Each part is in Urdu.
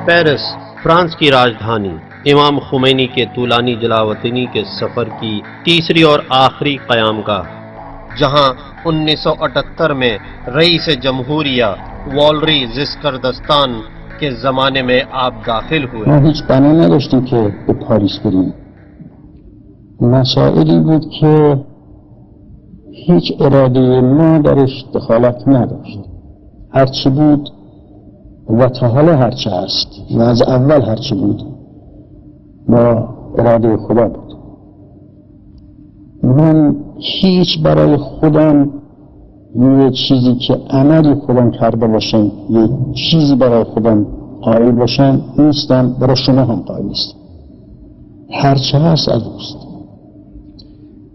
پیرس، فرانس کی راجدھانی، امام خمینی کے طولانی جلاوطنی کے سفر کی تیسری اور آخری قیام گاہ، جہاں 1978 میں رئیس جمہوریہ والری زسکردستان کے زمانے میں آپ داخل ہوئے. ما هیچ بنا نداشتیم که به پاریس بریم. مسائلی بود که هیچ اراده ما درش دخالت نداشت. هرچی بود و تا حالا هرچی هست و از اول هرچی بود با اراده خدا بود. من هیچ برای خودم یه چیزی که عملی خودم کرده باشم، یه چیزی برای خودم قائل باشم نیستم، برای شما هم قائل نیستم. هرچه هست از اوست.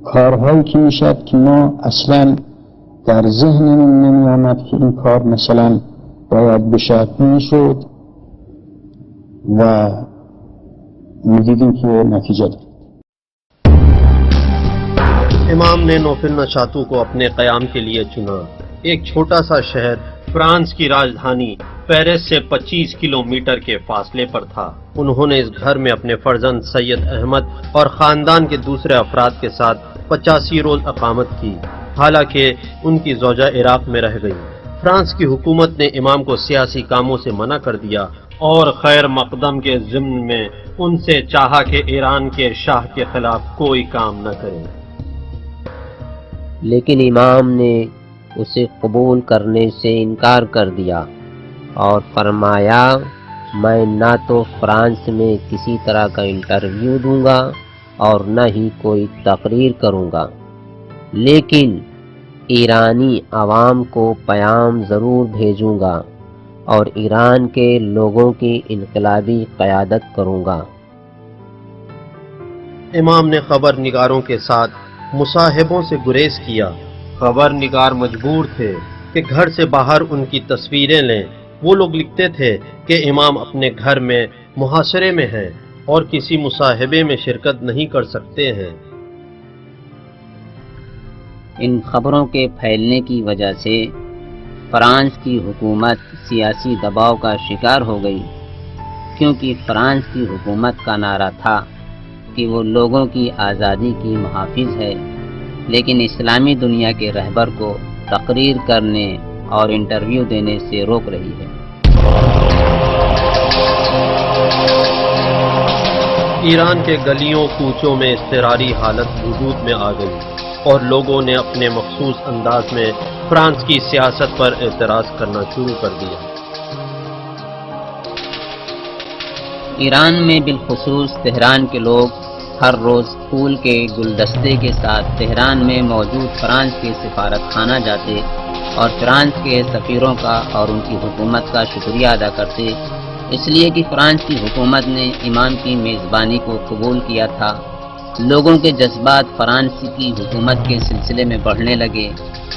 کارهایی که میشد که ما اصلا در ذهنمون نمی آمد که این کار مثلا باید بشه میشد و میدیدیم که نتیجه داد. امام نے نوفل نشاتوں کو اپنے قیام کے لیے چنا. ایک چھوٹا سا شہر فرانس کی راجدھانی پیرس سے 25 کلومیٹر کے فاصلے پر تھا. انہوں نے اس گھر میں اپنے فرزند سید احمد اور خاندان کے دوسرے افراد کے ساتھ 85 روز اقامت کی، حالانکہ ان کی زوجہ عراق میں رہ گئی. فرانس کی حکومت نے امام کو سیاسی کاموں سے منع کر دیا اور خیر مقدم کے ضمن میں ان سے چاہا کہ ایران کے شاہ کے خلاف کوئی کام نہ کریں. لیکن امام نے اسے قبول کرنے سے انکار کر دیا اور فرمایا میں نہ تو فرانس میں کسی طرح کا انٹرویو دوں گا اور نہ ہی کوئی تقریر کروں گا، لیکن ایرانی عوام کو پیام ضرور بھیجوں گا اور ایران کے لوگوں کی انقلابی قیادت کروں گا. امام نے خبر نگاروں کے ساتھ مصاحبوں سے گریز کیا. خبر نگار مجبور تھے کہ گھر سے باہر ان کی تصویریں لیں. وہ لوگ لکھتے تھے کہ امام اپنے گھر میں محاصرے میں ہیں اور کسی مصاحبے میں شرکت نہیں کر سکتے ہیں. ان خبروں کے پھیلنے کی وجہ سے فرانس کی حکومت سیاسی دباؤ کا شکار ہو گئی، کیونکہ فرانس کی حکومت کا نعرہ تھا کہ وہ لوگوں کی آزادی کی محافظ ہے، لیکن اسلامی دنیا کے رہبر کو تقریر کرنے اور انٹرویو دینے سے روک رہی ہے. ایران کے گلیوں کوچوں میں اضطراری حالت وجود میں آ گئی اور لوگوں نے اپنے مخصوص انداز میں فرانس کی سیاست پر اعتراض کرنا شروع کر دیا. ایران میں بالخصوص تہران کے لوگ ہر روز پھول کے گلدستے کے ساتھ تہران میں موجود فرانس کے سفارت خانہ جاتے اور فرانس کے سفیروں کا اور ان کی حکومت کا شکریہ ادا کرتے، اس لیے کہ فرانس کی حکومت نے امام کی میزبانی کو قبول کیا تھا. لوگوں کے جذبات فرانس کی حکومت کے سلسلے میں بڑھنے لگے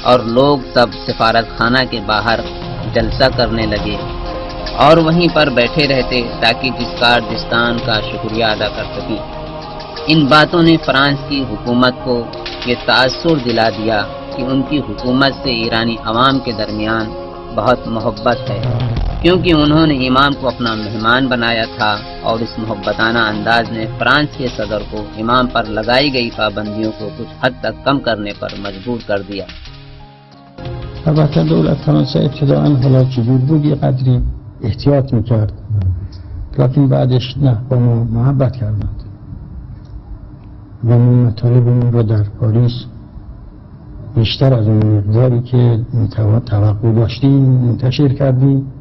اور لوگ سب سفارت خانہ کے باہر جلسہ کرنے لگے اور وہیں پر بیٹھے رہتے تاکہ جسکردستان کا شکریہ ادا کر سکیں. ان باتوں نے فرانس کی حکومت کو یہ تاثر دلا دیا کہ ان کی حکومت سے ایرانی عوام کے درمیان بہت محبت ہے، کیونکہ انہوں نے امام کو اپنا مہمان بنایا تھا اور اس محبتانہ انداز نے فرانس کے صدر کو امام پر لگائی گئی پابندیوں کو کچھ حد تک کم کرنے پر مجبور کر دیا. البته دولت فرانسه ابتداعا حالا جبور بود یه قدری احتیاط میکرد، لیکن بعدش نه با ما محبت کردند و ما مطالبمون رو در پاریس بیشتر از اون مقداری که توقع داشتیم منتشر کردیم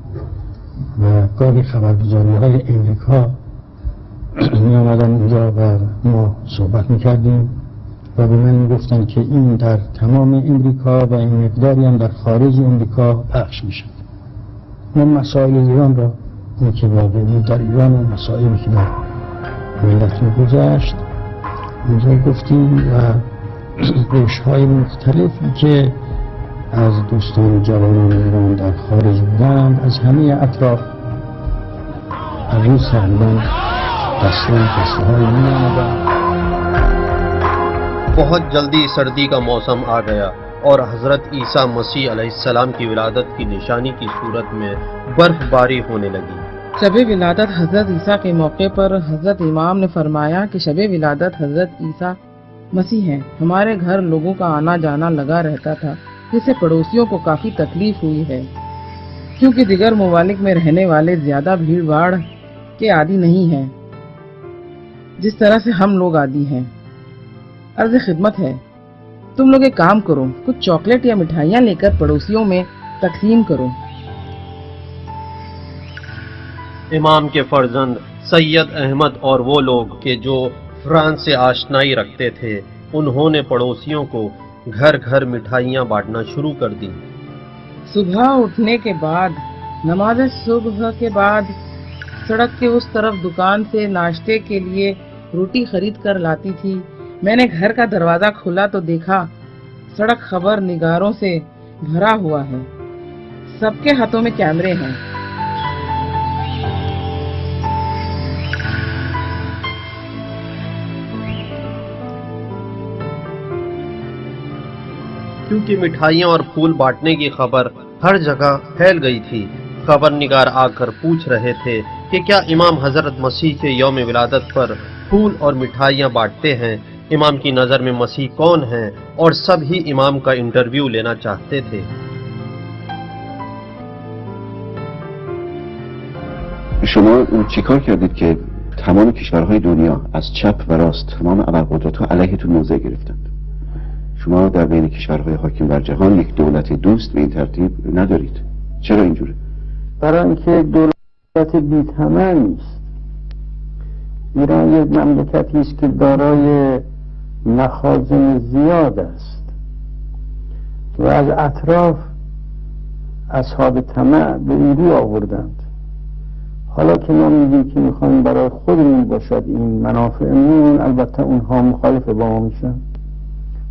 و گاهی خبرگزاری‌های امریکا می آمدن اونجا و ما صحبت میکردیم و به من میگفتن که این در تمام امریکا و این مقداری هم در خارج امریکا پخش میشد. ما مسائل ایران را این که واقعی در ایران و مسائلی که در ملت میگذشت اونجا گفتیم و گوش‌های مختلفی که از دوستان جوانان ایران در خارج بودند از همه اطراف هر روز تقریبا دسته‌های می آمدند. بہت جلدی سردی کا موسم آ گیا اور حضرت عیسیٰ مسیح علیہ السلام کی ولادت کی نشانی کی صورت میں برف باری ہونے لگی. شب ولادت حضرت عیسیٰ کے موقع پر حضرت امام نے فرمایا کہ شب ولادت حضرت عیسیٰ مسیح ہیں۔ ہمارے گھر لوگوں کا آنا جانا لگا رہتا تھا، جس سے پڑوسیوں کو کافی تکلیف ہوئی ہے، کیونکہ دیگر ممالک میں رہنے والے زیادہ بھیڑ بھاڑ کے عادی نہیں ہیں جس طرح سے ہم لوگ عادی ہیں۔ عرض خدمت ہے، تم لوگ ایک کام کرو، کچھ چاکلیٹ یا مٹھائیاں لے کر پڑوسیوں میں تقسیم کرو۔ امام کے فرزند سید احمد اور وہ لوگ کہ جو فرانس سے آشنائی رکھتے تھے، انہوں نے پڑوسیوں کو گھر گھر مٹھائیاں بانٹنا شروع کر دی۔ صبح اٹھنے کے بعد، نماز صبح کے بعد سڑک کے اس طرف دکان سے ناشتے کے لیے روٹی خرید کر لاتی تھی۔ میں نے گھر کا دروازہ کھولا تو دیکھا سڑک خبر نگاروں سے بھرا ہوا ہے، سب کے ہاتھوں میں کیمرے ہیں۔ کیونکہ مٹھائیاں اور پھول بانٹنے کی خبر ہر جگہ پھیل گئی تھی، خبر نگار آ کر پوچھ رہے تھے کہ کیا امام حضرت مسیح کے یوم ولادت پر پھول اور مٹھائیاں بانٹتے ہیں؟ امام کی نظر میں مسیح کون ہیں؟ اور سب ہی امام کا انٹرویو لینا چاہتے تھے۔ شما چیکار کردید که تمام کشورهای دنیا از چپ و راست تمام ابرقدرت‌ها علیهتون موضع گرفتند؟ شما در بین کشورهای حاکم بر جهان یک دولت دوست به این ترتیب ندارید. چرا اینجوره؟ برای اینکه دولت بی‌ثمر نیست. ایران یک مملکتی است که دارای مخازن زیاد است و از اطراف اصحاب طمع به این رو آوردند. حالا که ما میگیم که میخوایم برای خودمون باشد این منافعمون، البته اونها مخالف با ما میشن.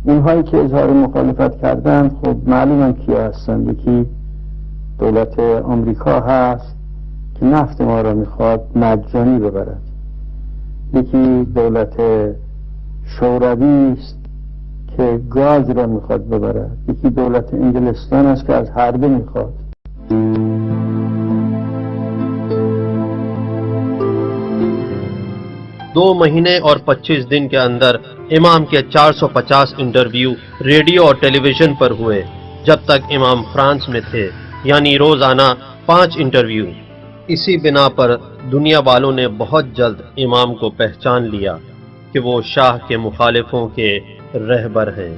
اونهایی که اظهار مخالفت کردند خب معلومه کیا هستند. یکی دولت آمریکا هست که نفت ما را میخواد مجانی ببرد، یکی دولت شوروی است که گاز را میخواد ببرد، یکی دولت انگلستان است که از حربه میخواد. دو مہینے اور 25 دن کے اندر امام کے 450 انٹرویو ریڈیو اور ٹیلی ویژن پر ہوئے۔ جب تک امام فرانس میں تھے، یعنی روزانہ 5 انٹرویو۔ اسی بنا پر دنیا والوں نے بہت جلد امام کو پہچان لیا کہ وہ شاہ کے مخالفوں کے رہبر ہیں۔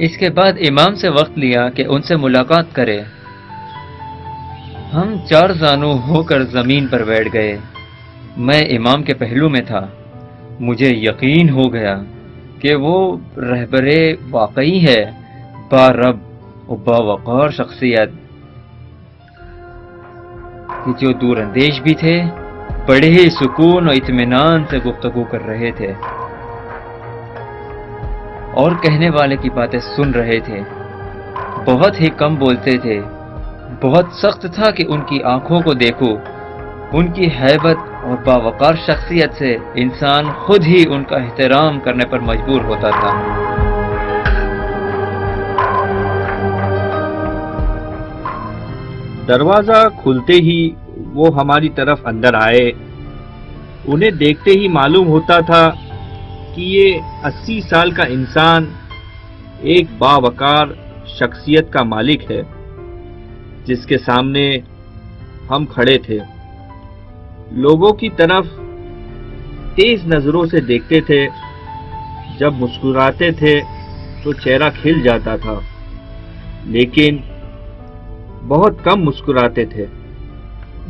اس کے بعد امام سے وقت لیا کہ ان سے ملاقات کرے۔ ہم 4 زانو ہو کر زمین پر بیٹھ گئے۔ میں امام کے پہلو میں تھا۔ مجھے یقین ہو گیا کہ وہ رہبر واقعی ہے، با رب و با وقار شخصیت، کہ جو دور اندیش بھی تھے، بڑے ہی سکون و اطمینان سے گفتگو کر رہے تھے اور کہنے والے کی باتیں سن رہے تھے۔ بہت ہی کم بولتے تھے۔ بہت سخت تھا کہ ان کی آنکھوں کو دیکھو۔ ان کی ہیبت اور باوقار شخصیت سے انسان خود ہی ان کا احترام کرنے پر مجبور ہوتا تھا۔ دروازہ کھلتے ہی وہ ہماری طرف اندر آئے۔ انہیں دیکھتے ہی معلوم ہوتا تھا کہ یہ 80 سال کا انسان ایک باوقار شخصیت کا مالک ہے، جس کے سامنے ہم کھڑے تھے۔ لوگوں کی طرف تیز نظروں سے دیکھتے تھے۔ جب مسکراتے تھے تو چہرہ کھل جاتا تھا، لیکن بہت کم مسکراتے تھے۔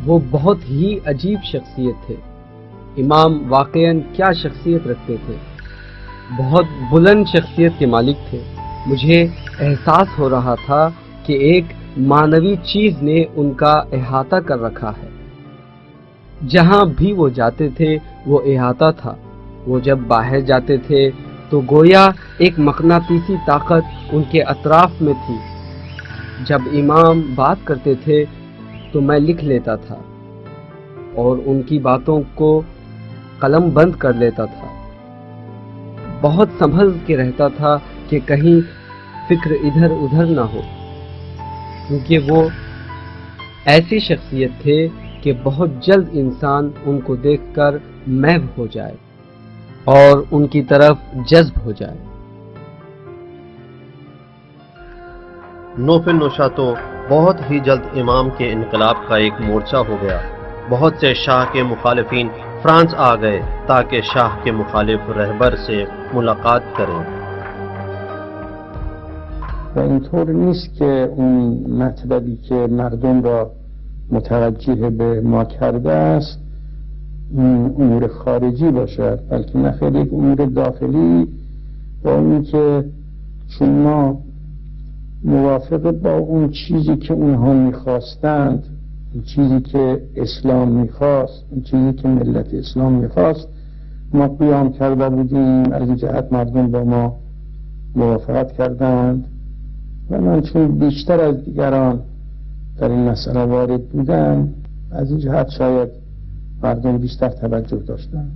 وہ بہت ہی عجیب شخصیت تھے۔ امام واقعاً کیا شخصیت رکھتے تھے، بہت بلند شخصیت کے مالک تھے۔ مجھے احساس ہو رہا تھا کہ ایک معنوی چیز نے ان کا احاطہ کر رکھا ہے۔ جہاں بھی وہ جاتے تھے وہ احاطہ تھا۔ وہ جب باہر جاتے تھے تو گویا ایک مقناطیسی طاقت ان کے اطراف میں تھی۔ جب امام بات کرتے تھے تو میں لکھ لیتا تھا اور ان کی باتوں کو قلم بند کر لیتا تھا۔ بہت سنبھل کے رہتا تھا کہ کہیں فکر ادھر ادھر نہ ہو، کیونکہ وہ ایسی شخصیت تھے کہ بہت جلد انسان ان کو دیکھ کر محو ہو جائے اور ان کی طرف جذب ہو جائے۔ نوفل نوشاتو بہت ہی جلد امام کے انقلاب کا ایک مورچہ ہو گیا۔ بہت سے شاہ کے مخالفین فرانس آ گئے تاکہ شاہ کے مخالف رہبر سے ملاقات کریں۔ و اینطور نیست که اون مطلبی که مردم را متوجه به ما کرده است امور خارجی باشد، بلکه نخیر یک امور داخلی با اون که چون ما موافق با اون چیزی که اونها میخواستند، اون چیزی که اسلام میخواست، اون چیزی که ملت اسلام میخواست ما قیام کرده بودیم، از این جهت مردم با ما موافقت کردند و من چون بیشتر از دیگران در این مسئله وارد بودم از این جهت شاید مردم بیشتر توجه داشتن۔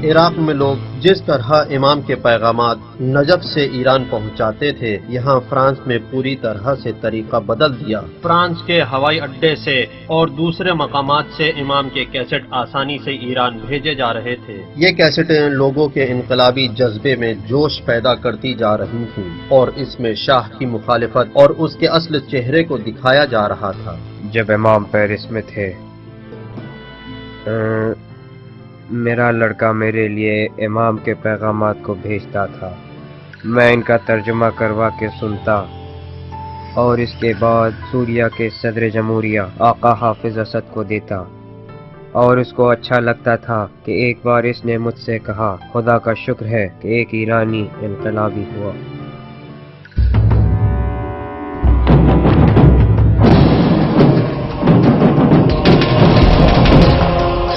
عراق میں لوگ جس طرح امام کے پیغامات نجف سے ایران پہنچاتے تھے، یہاں فرانس میں پوری طرح سے طریقہ بدل دیا۔ فرانس کے ہوائی اڈے سے اور دوسرے مقامات سے امام کے کیسٹ آسانی سے ایران بھیجے جا رہے تھے۔ یہ کیسٹیں لوگوں کے انقلابی جذبے میں جوش پیدا کرتی جا رہی تھیں اور اس میں شاہ کی مخالفت اور اس کے اصل چہرے کو دکھایا جا رہا تھا۔ جب امام پیرس میں تھے میرا لڑکا میرے لیے امام کے پیغامات کو بھیجتا تھا، میں ان کا ترجمہ کروا کے سنتا اور اس کے بعد سوریہ کے صدر جمہوریہ آقا حافظ اسد کو دیتا، اور اس کو اچھا لگتا تھا کہ ایک بار اس نے مجھ سے کہا خدا کا شکر ہے کہ ایک ایرانی انقلابی ہوا۔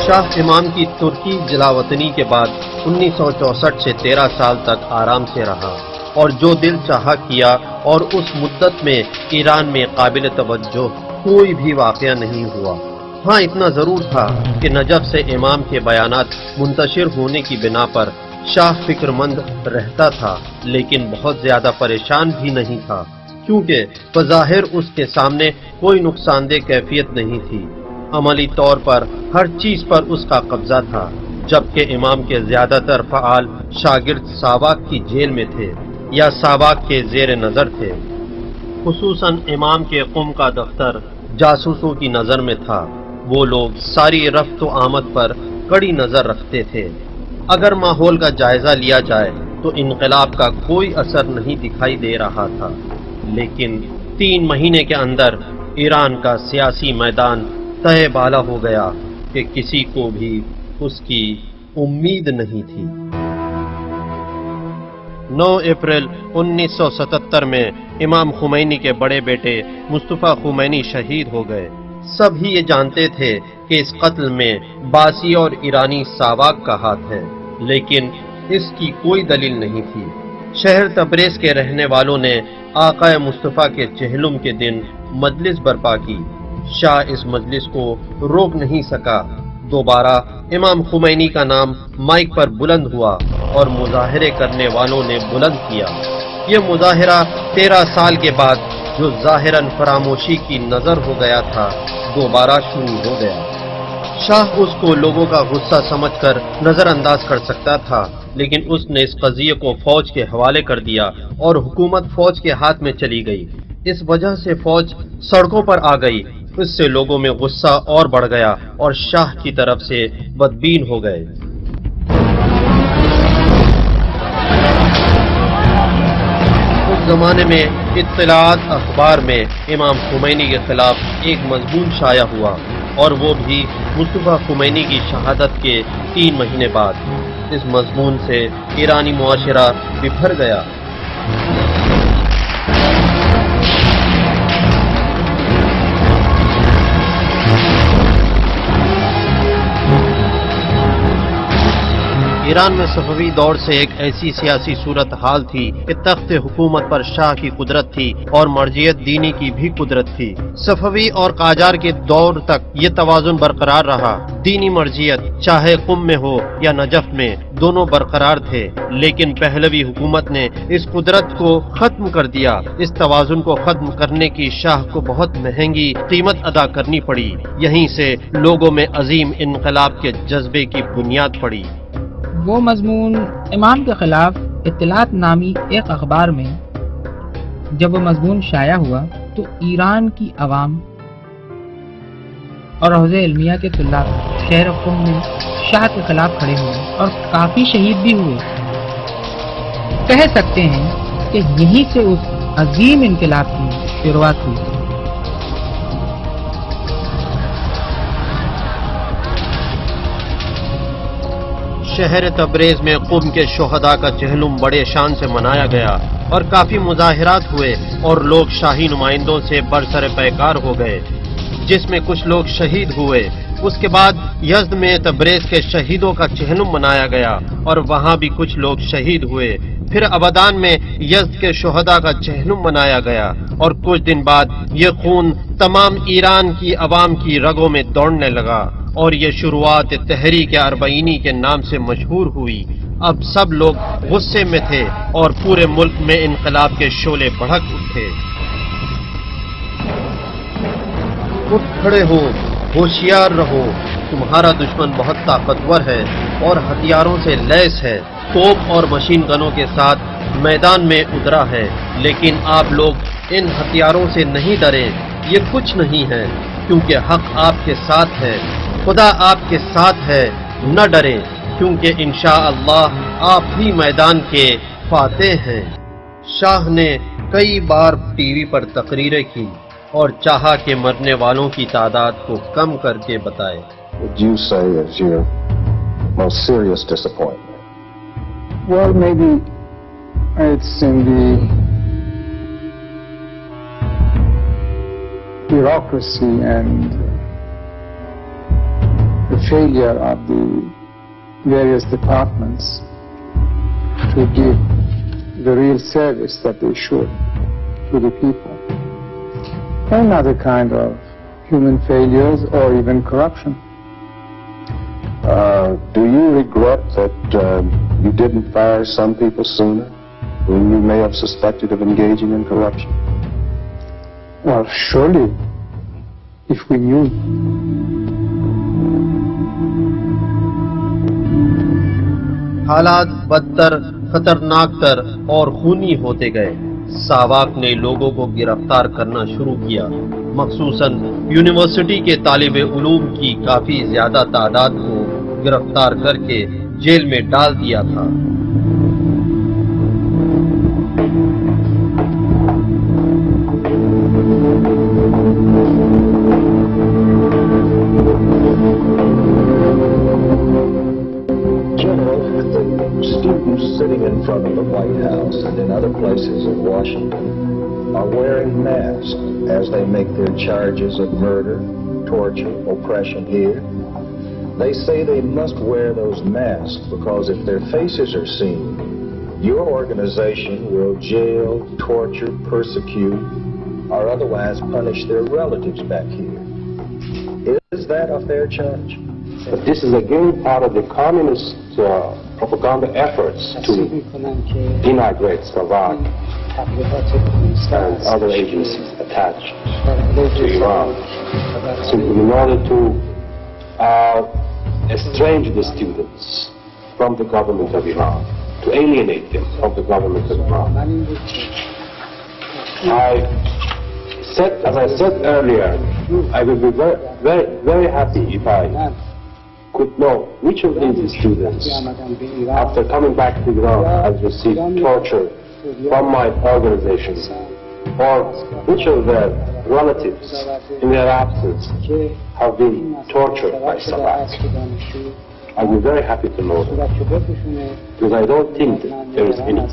شاہ امام کی ترکی جلاوطنی کے بعد 1964 سے 13 سال تک آرام سے رہا اور جو دل چاہا کیا، اور اس مدت میں ایران میں قابل توجہ کوئی بھی واقعہ نہیں ہوا۔ ہاں اتنا ضرور تھا کہ نجف سے امام کے بیانات منتشر ہونے کی بنا پر شاہ فکر مند رہتا تھا، لیکن بہت زیادہ پریشان بھی نہیں تھا، کیونکہ بظاہر اس کے سامنے کوئی نقصان دہ کیفیت نہیں تھی۔ عملی طور پر ہر چیز پر اس کا قبضہ تھا، جبکہ امام کے زیادہ تر فعال شاگرد ساواک کی جیل میں تھے یا ساواک کے زیر نظر تھے۔ خصوصاً امام کے قم کا دفتر جاسوسوں کی نظر میں تھا۔ وہ لوگ ساری رفت و آمد پر کڑی نظر رکھتے تھے۔ اگر ماحول کا جائزہ لیا جائے تو انقلاب کا کوئی اثر نہیں دکھائی دے رہا تھا، لیکن 3 مہینے کے اندر ایران کا سیاسی میدان تہہ بالا ہو گیا کہ کسی کو بھی اس کی امید نہیں تھی۔ 9 اپریل 1977 میں امام خمینی کے بڑے بیٹے مصطفیٰ خمینی شہید ہو گئے۔ سب ہی یہ جانتے تھے کہ اس قتل میں باسی اور ایرانی ساواک کا ہاتھ ہے، لیکن اس کی کوئی دلیل نہیں تھی۔ شہر تبریز کے رہنے والوں نے آقا مصطفیٰ کے چہلم کے دن مجلس برپا کی۔ شاہ اس مجلس کو روک نہیں سکا۔ دوبارہ امام خمینی کا نام مائک پر بلند ہوا اور مظاہرے کرنے والوں نے بلند کیا۔ یہ مظاہرہ 13 سال کے بعد جو ظاہراً فراموشی کی نظر ہو گیا تھا، دوبارہ شروع ہو گیا۔ شاہ اس کو لوگوں کا غصہ سمجھ کر نظر انداز کر سکتا تھا، لیکن اس نے اس قضیے کو فوج کے حوالے کر دیا اور حکومت فوج کے ہاتھ میں چلی گئی۔ اس وجہ سے فوج سڑکوں پر آ گئی۔ اس سے لوگوں میں غصہ اور بڑھ گیا اور شاہ کی طرف سے بدبین ہو گئے۔ اس زمانے میں اطلاعات اخبار میں امام خمینی کے خلاف ایک مضمون شائع ہوا، اور وہ بھی مصطفیٰ خمینی کی شہادت کے 3 مہینے بعد۔ اس مضمون سے ایرانی معاشرہ بکھر گیا۔ ایران میں صفوی دور سے ایک ایسی سیاسی صورتحال تھی کہ تخت حکومت پر شاہ کی قدرت تھی اور مرجعیت دینی کی بھی قدرت تھی۔ صفوی اور قاجار کے دور تک یہ توازن برقرار رہا۔ دینی مرجعیت چاہے قم میں ہو یا نجف میں دونوں برقرار تھے، لیکن پہلوی حکومت نے اس قدرت کو ختم کر دیا۔ اس توازن کو ختم کرنے کی شاہ کو بہت مہنگی قیمت ادا کرنی پڑی۔ یہیں سے لوگوں میں عظیم انقلاب کے جذبے کی بنیاد پڑی۔ وہ مضمون امام کے خلاف اطلاعات نامی ایک اخبار میں جب وہ مضمون شائع ہوا تو ایران کی عوام اور حوزہ علمیہ کے طلاب شہر قم میں شاہ کے خلاف کھڑے ہوئے اور کافی شہید بھی ہوئے۔ کہہ سکتے ہیں کہ یہیں سے اس عظیم انقلاب کی شروعات ہوئی۔ شہر تبریز میں قم کے شہداء کا چہلم بڑے شان سے منایا گیا اور کافی مظاہرات ہوئے اور لوگ شاہی نمائندوں سے برسر پیکار ہو گئے، جس میں کچھ لوگ شہید ہوئے۔ اس کے بعد یزد میں تبریز کے شہیدوں کا چہلم منایا گیا اور وہاں بھی کچھ لوگ شہید ہوئے۔ پھر ابادان میں یزد کے شہداء کا چہلم منایا گیا اور کچھ دن بعد یہ خون تمام ایران کی عوام کی رگوں میں دوڑنے لگا اور یہ شروعات تحریک اربعینی کے نام سے مشہور ہوئی۔ اب سب لوگ غصے میں تھے اور پورے ملک میں انقلاب کے شعلے بھڑک اٹھے۔ اٹھ کھڑے ہو، ہوشیار رہو، تمہارا دشمن بہت طاقتور ہے اور ہتھیاروں سے لیس ہے، توپ اور مشین گنوں کے ساتھ میدان میں اترا ہے، لیکن آپ لوگ ان ہتھیاروں سے نہیں ڈرے، یہ کچھ نہیں ہے، کیونکہ حق آپ کے ساتھ ہے، خدا آپ کے ساتھ ہے، نہ ڈرے، کیونکہ انشاءاللہ آپ ہی میدان کے فاتح ہیں۔ شاہ نے کئی بار ٹی وی پر تقریریں کی اور چاہا کہ مرنے والوں کی تعداد کو کم کر کے بتائے۔ Would you say is your most serious disappointment? Well, maybe it's in the bureaucracy and the failure of the various departments to give the real service that they should to the people. And other kind of human failures or even corruption. Do you regret that you didn't fire some people sooner whom you may have suspected of engaging in corruption? Well, surely, if we knew. حالات بدتر، خطرناک تر اور خونی ہوتے گئے۔ ساواک نے لوگوں کو گرفتار کرنا شروع کیا، مخصوصاً یونیورسٹی کے طالب علوم کی کافی زیادہ تعداد کو گرفتار کر کے جیل میں ڈال دیا تھا۔ Students sitting in front of the White House and in other places in Washington are wearing masks as they make their charges of murder, torture, oppression here. They say they must wear those masks because if their faces are seen, your organization will jail, torture, persecute, or otherwise punish their relatives back here. Is that a fair charge? But this is again part of the communist propaganda efforts to denigrate Savak and other agencies attached to Iran, simply in order to estrange the students from the government of Iran, to alienate them from the government of Iran. As I said earlier, I will be very, very happy if I could know which of these students, after coming back to Iran, has received torture from my organization, or which of their relatives, in their absence, have been tortured by Savak. I'll be very happy to know that, because I don't think that there is any.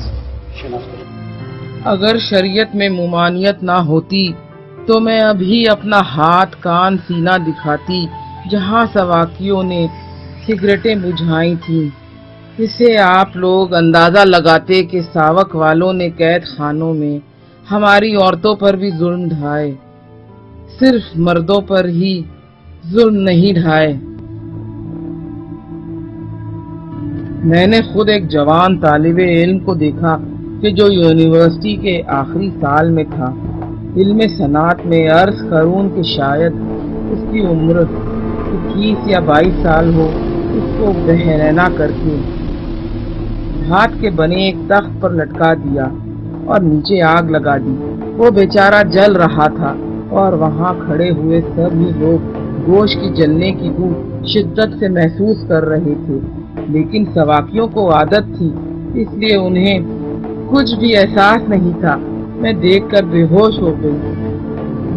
اگر شریعت میں ممانعت نہ ہوتی تو میں ابھی اپنا ہاتھ کان سینہ دکھاتی جہاں سواکیوں نے سگریٹیں بجھائی تھیں، اس سے آپ لوگ اندازہ لگاتے کہ ساوک والوں نے قید خانوں میں ہماری عورتوں پر بھی ظلم ڈھائے، صرف مردوں پر ہی ظلم نہیں ڈھائے۔ میں نے خود ایک جوان طالب علم کو دیکھا کہ جو یونیورسٹی کے آخری سال میں تھا، علم صنعت میں عرض کروں کہ شاید اس کی عمر 21 یا 22 سال ہو، اس کو بحرینہ کر کے ہاتھ کے بنے ایک تخت پر لٹکا دیا اور نیچے آگ لگا دی۔ وہ بیچارہ جل رہا تھا اور وہاں کھڑے ہوئے سبھی لوگ گوشت کی جلنے کی بو شدت سے محسوس کر رہے تھے، لیکن سواکیوں کو عادت تھی، اس لیے انہیں کچھ بھی احساس نہیں تھا۔ میں دیکھ کر بے ہوش ہو گئی،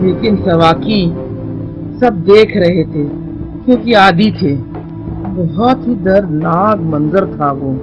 لیکن سواکی سب دیکھ رہے تھے کیونکہ عادی تھے۔ بہت ہی دردناک منظر تھا وہ۔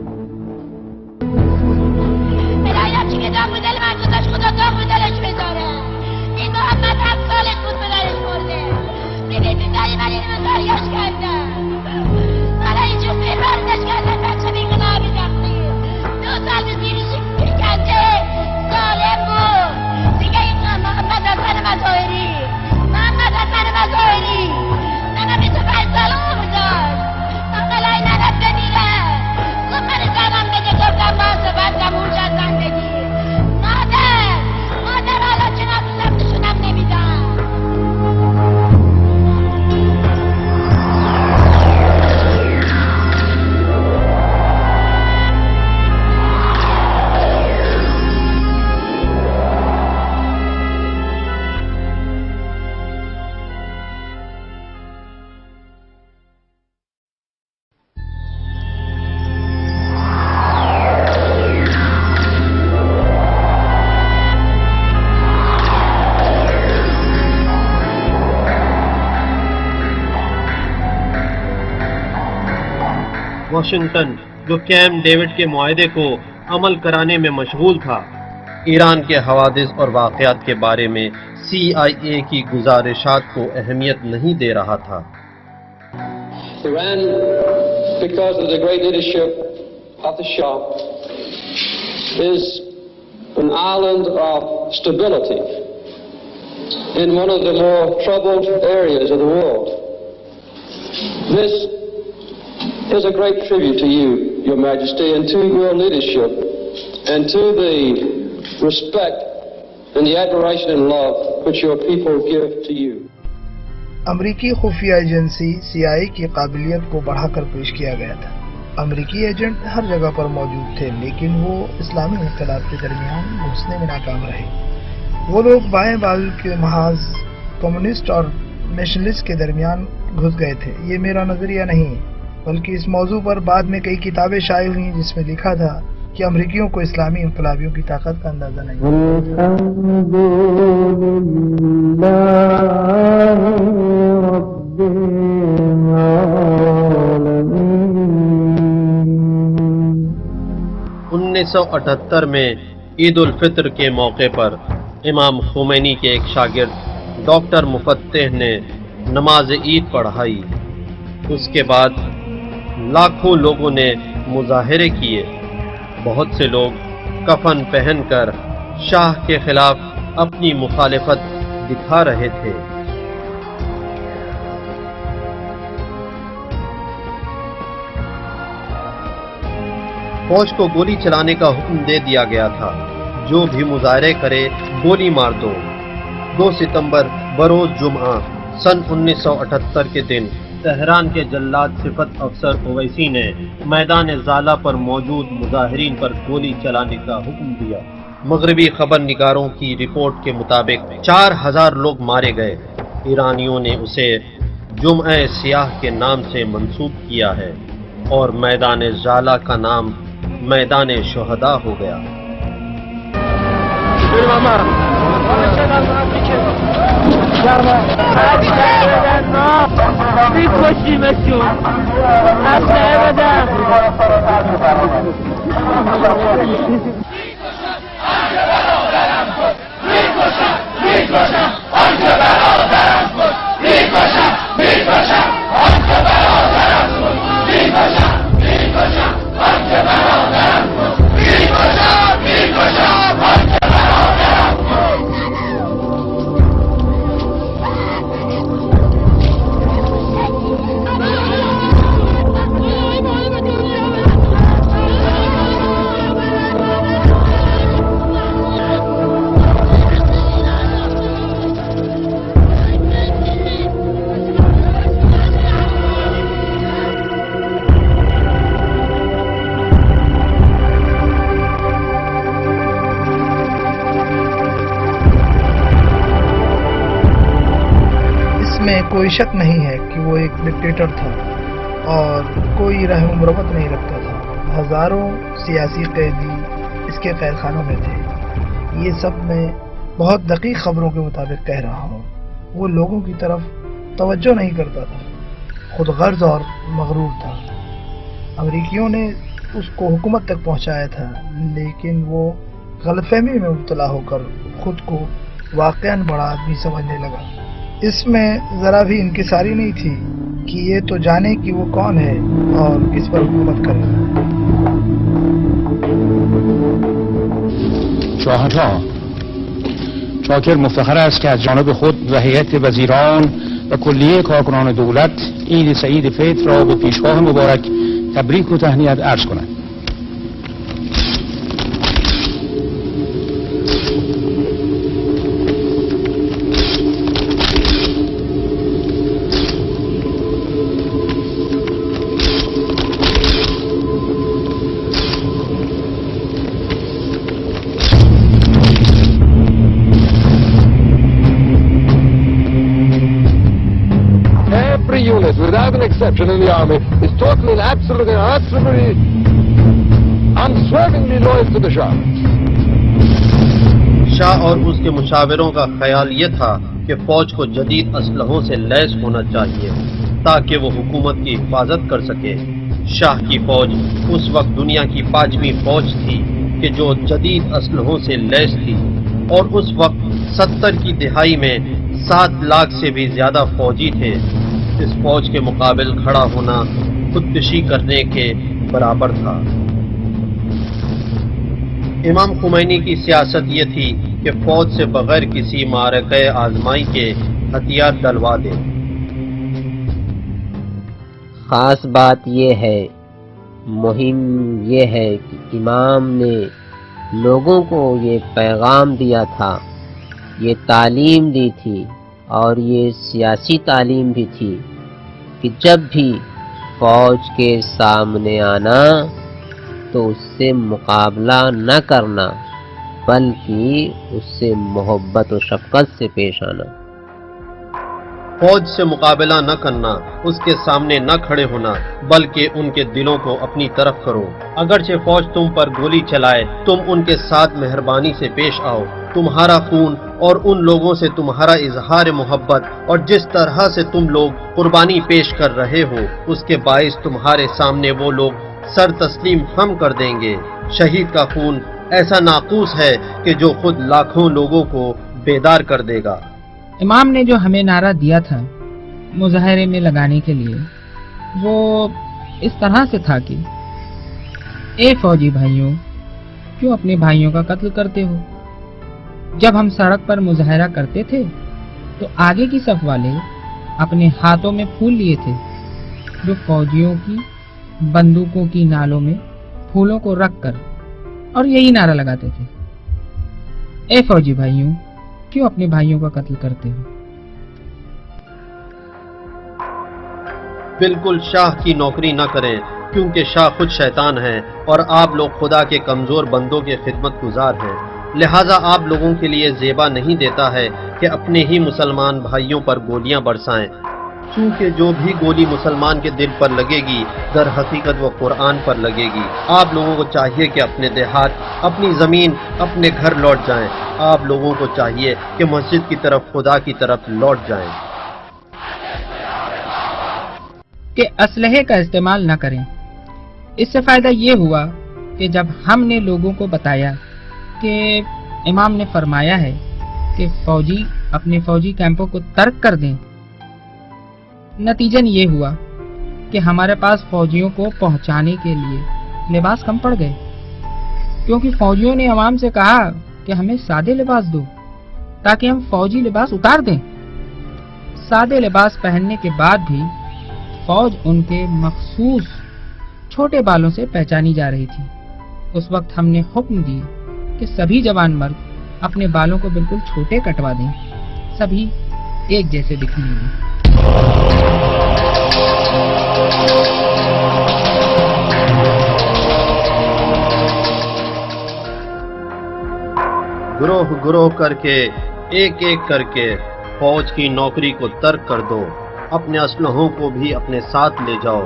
واشنگٹن جو کیمپ ڈیوڈ کے معاہدے کو عمل کرانے میں مشغول تھا، ایران کے حوادث اور واقعات کے بارے میں CIA کی گزارشات کو اہمیت نہیں دے رہا تھا۔ Iran, because of the great leadership of the Shah, is an island of stability in one of the more troubled areas of the world. This is a great tribute to you, Your Majesty, and to your leadership, and to the respect and the admiration and love which your people give to you. امریکی خفیہ ایجنسی CIA کی قابلیت کو بڑھا کر پیش کیا گیا تھا۔ امریکی ایجنٹ ہر جگہ پر موجود تھے، لیکن وہ اسلامی انقلاب کے درمیان گھسنے میں ناکام رہے۔ وہ لوگ بائیں بال کے محاذ کمیونسٹ اور نیشنلسٹ کے درمیان گھس گئے تھے۔ یہ میرا نظریہ نہیں، بلکہ اس موضوع پر بعد میں کئی کتابیں شائع ہوئیں جس میں لکھا تھا کہ امریکیوں کو اسلامی انقلابیوں کی طاقت کا اندازہ نہیں۔ انیس سو 78 میں عید الفطر کے موقع پر امام خمینی کے ایک شاگرد ڈاکٹر مفتح نے نماز عید پڑھائی۔ اس کے بعد لاکھوں لوگوں نے مظاہرے کیے۔ بہت سے لوگ کفن پہن کر شاہ کے خلاف اپنی مخالفت دکھا رہے تھے۔ فوج کو گولی چلانے کا حکم دے دیا گیا تھا، جو بھی مظاہرے کرے گولی مار دو۔ 2 ستمبر بروز جمعہ سن 1978 کے دن تہران کے جلاد صفت افسر اویسی نے میدان زالہ پر موجود مظاہرین پر گولی چلانے کا حکم دیا۔ مغربی خبر نگاروں کی رپورٹ کے مطابق 4000 لوگ مارے گئے۔ ایرانیوں نے اسے جمعہ سیاہ کے نام سے منسوب کیا ہے اور میدان زالہ کا نام میدان شہداء ہو گیا۔ میں کوئی شک نہیں ہے کہ وہ ایک ڈکٹیٹر تھا اور کوئی رحم و رحمت نہیں رکھتا تھا. ہزاروں سیاسی قیدی اس کے قید خانوں میں تھے. یہ سب میں بہت دقیق خبروں کے مطابق کہہ رہا ہوں. وہ لوگوں کی طرف توجہ نہیں کرتا تھا، خود غرض اور مغرور تھا. امریکیوں نے اس کو حکومت تک پہنچایا تھا، لیکن وہ غلط فہمی میں مبتلا ہو کر خود کو واقعاً بڑا آدمی سمجھنے لگا. اس میں ذرا بھی انکساری نہیں تھی کہ یہ تو جانے کہ وہ کون ہے اور کس پر حکومت کرے. شاهنشاه شاکر مفتخر است که از جانب خود و هیئت وزیران و کلیه کارکنان دولت عید سعید فطر را به پیشگاه مبارک تبریک و تهنیت عرض کنند. Without an exception in the army, is totally and absolutely and absolutely unswervingly loyal to the Shah. شاہ اور اس کے مشاوروں کا خیال یہ تھا کہ فوج کو جدید اسلحوں سے لیس ہونا چاہیے تاکہ وہ حکومت کی حفاظت کر سکے. شاہ کی فوج اس وقت دنیا کی 5ویں فوج تھی کہ جو جدید اسلحوں سے لیس تھی، اور اس وقت 70 کی دہائی میں 7 لاکھ سے بھی زیادہ فوجی تھے. اس فوج کے مقابل کھڑا ہونا خودکشی کرنے کے برابر تھا. امام خمینی کی سیاست یہ تھی کہ فوج سے بغیر کسی معرکہ آزمائی کے ہتھیار ڈلوا دے. خاص بات یہ ہے، مہم یہ ہے کہ امام نے لوگوں کو یہ پیغام دیا تھا، یہ تعلیم دی تھی، اور یہ سیاسی تعلیم بھی تھی کہ جب بھی فوج کے سامنے آنا تو اس سے مقابلہ نہ کرنا، بلکہ اس سے محبت و شفقت سے پیش آنا. فوج سے مقابلہ نہ کرنا، اس کے سامنے نہ کھڑے ہونا، بلکہ ان کے دلوں کو اپنی طرف کرو. اگرچہ فوج تم پر گولی چلائے، تم ان کے ساتھ مہربانی سے پیش آؤ. تمہارا خون اور ان لوگوں سے تمہارا اظہار محبت اور جس طرح سے تم لوگ قربانی پیش کر رہے ہو، اس کے باعث تمہارے سامنے وہ لوگ سر تسلیم خم کر دیں گے. شہید کا خون ایسا ناقوس ہے کہ جو خود لاکھوں لوگوں کو بیدار کر دے گا. امام نے جو ہمیں نعرہ دیا تھا مظاہرے میں لگانے کے لیے، وہ اس طرح سے تھا کہ اے فوجی بھائیوں، کیوں اپنے بھائیوں کا قتل کرتے ہو؟ جب ہم سڑک پر مظاہرہ کرتے تھے تو آگے کی صف والے اپنے ہاتھوں میں پھول لیے تھے، جو فوجیوں کی بندوقوں کی نالوں میں پھولوں کو رکھ کر، اور یہی نعرہ لگاتے تھے، اے فوجی بھائیوں، کیوں اپنے بھائیوں کا قتل کرتے ہو؟ بالکل شاہ کی نوکری نہ کریں، کیونکہ شاہ خود شیطان ہے اور آپ لوگ خدا کے کمزور بندوں کے خدمت گزار ہیں. لہٰذا آپ لوگوں کے لیے زیبا نہیں دیتا ہے کہ اپنے ہی مسلمان بھائیوں پر گولیاں برسائیں، چونکہ جو بھی گولی مسلمان کے دل پر لگے گی در حقیقت وہ قرآن پر لگے گی. آپ لوگوں کو چاہیے کہ اپنے دیہات، اپنی زمین، اپنے گھر لوٹ جائیں. آپ لوگوں کو چاہیے کہ مسجد کی طرف، خدا کی طرف لوٹ جائیں. کہ اسلحے کا استعمال نہ کریں. اس سے فائدہ یہ ہوا کہ جب ہم نے لوگوں کو بتایا کہ امام نے فرمایا ہے کہ فوجی اپنے فوجی کیمپوں کو ترک کر دیں، نتیجہ یہ ہوا کہ ہمارے پاس فوجیوں کو پہنچانے کے لیے لباس کم پڑ گئے، کیونکہ فوجیوں نے عوام سے کہا کہ ہمیں سادے لباس دو تاکہ ہم فوجی لباس اتار دیں. سادے لباس پہننے کے بعد بھی فوج ان کے مخصوص چھوٹے بالوں سے پہچانی جا رہی تھی. اس وقت ہم نے حکم دیے کہ سبھی جوان مرد اپنے بالوں کو بالکل چھوٹے کٹوا دیں، سبھی ایک جیسے دکھنے لگے. گروہ گروہ کر کے، ایک ایک کر کے فوج کی نوکری کو ترک کر دو، اپنے اسلحوں کو بھی اپنے ساتھ لے جاؤ،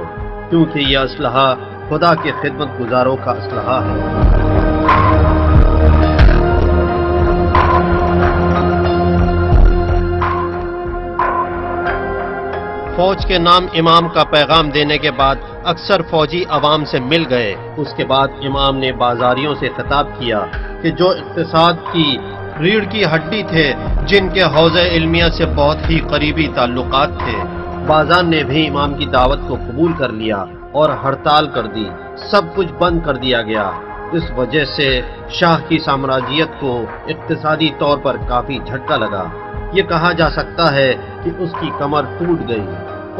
کیونکہ یہ اسلحہ خدا کے خدمت گزاروں کا اسلحہ ہے۔ فوج کے نام امام کا پیغام دینے کے بعد اکثر فوجی عوام سے مل گئے۔ اس کے بعد امام نے بازاریوں سے خطاب کیا کہ جو اقتصاد کی ریڑھ کی ہڈی تھے، جن کے حوزہ علمیہ سے بہت ہی قریبی تعلقات تھے، بازار نے بھی امام کی دعوت کو قبول کر لیا اور ہڑتال کر دی، سب کچھ بند کر دیا گیا۔ اس وجہ سے شاہ کی سامراجیت کو اقتصادی طور پر کافی جھٹکا لگا، یہ کہا جا سکتا ہے کہ اس کی کمر ٹوٹ گئی۔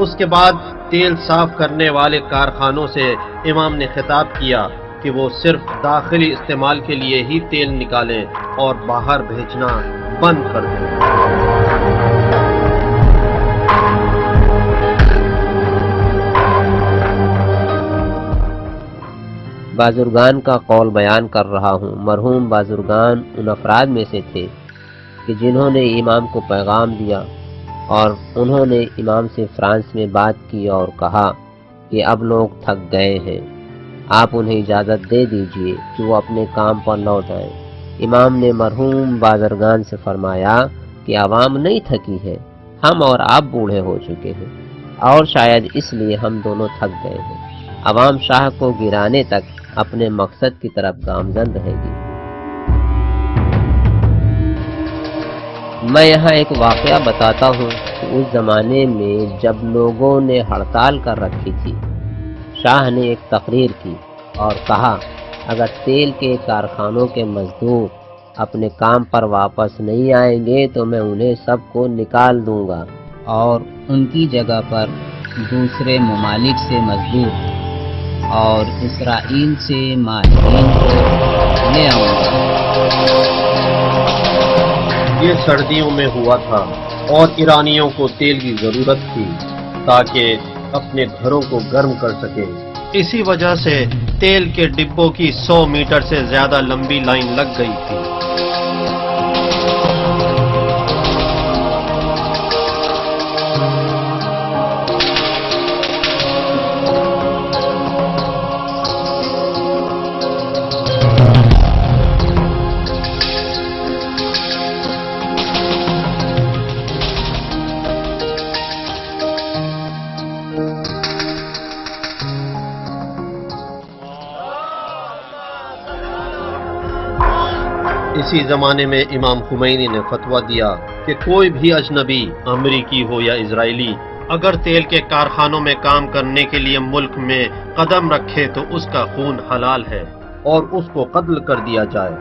اس کے بعد تیل صاف کرنے والے کارخانوں سے امام نے خطاب کیا کہ وہ صرف داخلی استعمال کے لیے ہی تیل نکالیں اور باہر بھیجنا بند کر دیں۔ بازرگان کا قول بیان کر رہا ہوں۔ مرحوم بازرگان ان افراد میں سے تھے کہ جنہوں نے امام کو پیغام دیا، اور انہوں نے امام سے فرانس میں بات کی اور کہا کہ اب لوگ تھک گئے ہیں، آپ انہیں اجازت دے دیجئے کہ وہ اپنے کام پر لوٹ آئیں۔ امام نے مرحوم بازرگان سے فرمایا کہ عوام نہیں تھکی ہے، ہم اور آپ بوڑھے ہو چکے ہیں، اور شاید اس لیے ہم دونوں تھک گئے ہیں۔ عوام شاہ کو گرانے تک اپنے مقصد کی طرف گامزن رہے گی۔ میں یہاں ایک واقعہ بتاتا ہوں کہ اس زمانے میں جب لوگوں نے ہڑتال کر رکھی تھی، شاہ نے ایک تقریر کی اور کہا اگر تیل کے کارخانوں کے مزدور اپنے کام پر واپس نہیں آئیں گے تو میں انہیں سب کو نکال دوں گا اور ان کی جگہ پر دوسرے ممالک سے مزدور اور اسرائیل سے ماہرین کو لے آؤں گا۔ یہ سردیوں میں ہوا تھا اور ایرانیوں کو تیل کی ضرورت تھی تاکہ اپنے گھروں کو گرم کر سکیں۔ اسی وجہ سے تیل کے ڈبوں کی 100 میٹر سے زیادہ لمبی لائن لگ گئی تھی۔ اسی زمانے میں امام خمینی نے فتویٰ دیا کہ کوئی بھی اجنبی، امریکی ہو یا اسرائیلی، اگر تیل کے کارخانوں میں کام کرنے کے لیے ملک میں قدم رکھے تو اس کا خون حلال ہے اور اس کو قتل کر دیا جائے۔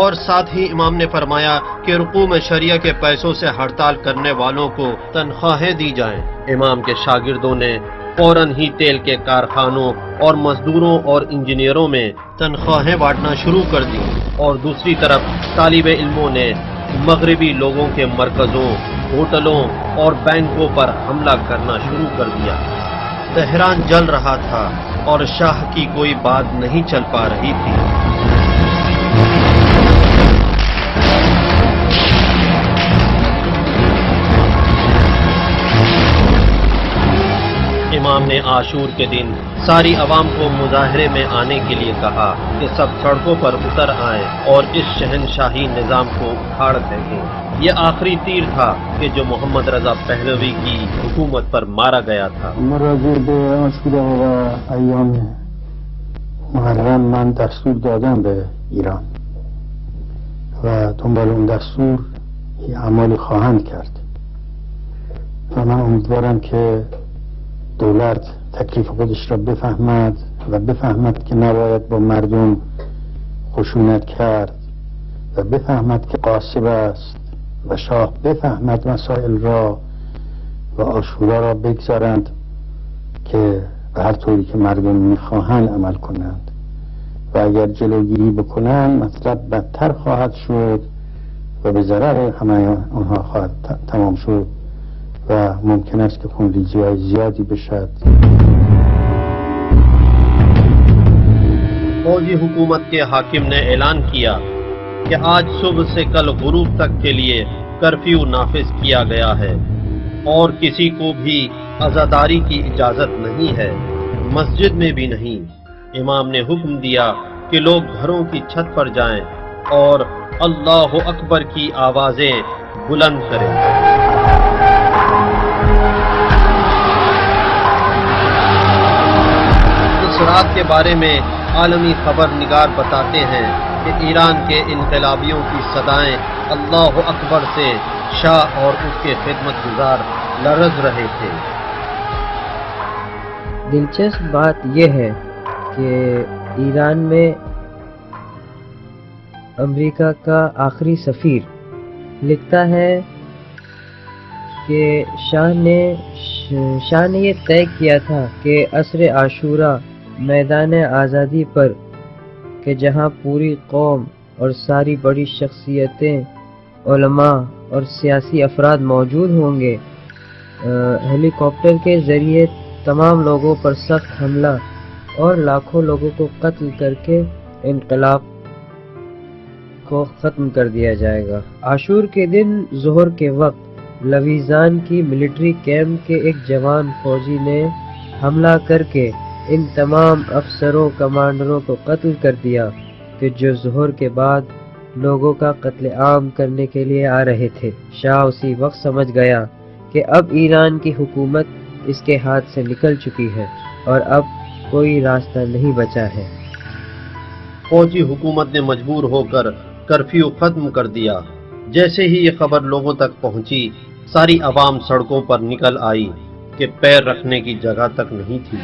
اور ساتھ ہی امام نے فرمایا کہ رقوم شریعہ کے پیسوں سے ہڑتال کرنے والوں کو تنخواہیں دی جائیں۔ امام کے شاگردوں نے فوراً ہی تیل کے کارخانوں اور مزدوروں اور انجینئروں میں تنخواہیں بانٹنا شروع کر دی، اور دوسری طرف طالب علموں نے مغربی لوگوں کے مرکزوں، ہوٹلوں اور بینکوں پر حملہ کرنا شروع کر دیا۔ تہران جل رہا تھا اور شاہ کی کوئی بات نہیں چل پا رہی تھی۔ امام نے عاشور کے دن ساری عوام کو مظاہرے میں آنے کے لیے کہا کہ سب سڑکوں پر اتر آئیں اور اس شہنشاہی نظام کو اکھاڑ پھینکیں۔ یہ آخری تیر تھا کہ جو محمد رضا پہلوی کی حکومت پر مارا گیا تھا۔ راجع به عاشور و ایام محرم من دستور دادم به ایران و دنبال اون دستور اعمالی خواهند کرد و من امیدوارم که دولت تکلیف خودش را بفهمد و بفهمد که نباید با مردم خشونت کرد و بفهمد که قاصب است و شاه بفهمد مسائل را و عاشورا را بگذارند که به هر طوری که مردم میخواهند عمل کنند و اگر جلوگیری بکنند مطلب بدتر خواهد شد و به ضرر همه آنها خواهد تمام شد و ممکن است که خونریزی‌های زیادی بشد۔ فوجی حکومت کے حاکم نے اعلان کیا کہ آج صبح سے کل غروب تک کے لیے کرفیو نافذ کیا گیا ہے اور کسی کو بھی عزاداری کی اجازت نہیں ہے، مسجد میں بھی نہیں۔ امام نے حکم دیا کہ لوگ گھروں کی چھت پر جائیں اور اللہ اکبر کی آوازیں بلند کریں۔ اس رات کے بارے میں عالمی خبر نگار بتاتے ہیں کہ ایران کے انقلابیوں کی صدائیں اللہ اکبر سے شاہ اور اس کے خدمت گزار لرز رہے تھے۔ دلچسپ بات یہ ہے کہ ایران میں امریکہ کا آخری سفیر لکھتا ہے کہ شاہ نے یہ طے کیا تھا کہ عصر عاشورہ میدان آزادی پر کہ جہاں پوری قوم اور ساری بڑی شخصیتیں، علماء اور سیاسی افراد موجود ہوں گے، ہیلی کاپٹر کے ذریعے تمام لوگوں پر سخت حملہ اور لاکھوں لوگوں کو قتل کر کے انقلاب کو ختم کر دیا جائے گا۔ عاشور کے دن ظہر کے وقت لویزان کی ملٹری کیمپ کے ایک جوان فوجی نے حملہ کر کے ان تمام افسروں کمانڈروں کو قتل کر دیا کہ جو ظہر کے بعد لوگوں کا قتل عام کرنے کے لیے آ رہے تھے۔ شاہ اسی وقت سمجھ گیا کہ اب ایران کی حکومت اس کے ہاتھ سے نکل چکی ہے اور اب کوئی راستہ نہیں بچا ہے۔ فوجی حکومت نے مجبور ہو کر کرفیو ختم کر دیا۔ جیسے ہی یہ خبر لوگوں تک پہنچی، ساری عوام سڑکوں پر نکل آئی کہ پیر رکھنے کی جگہ تک نہیں تھی۔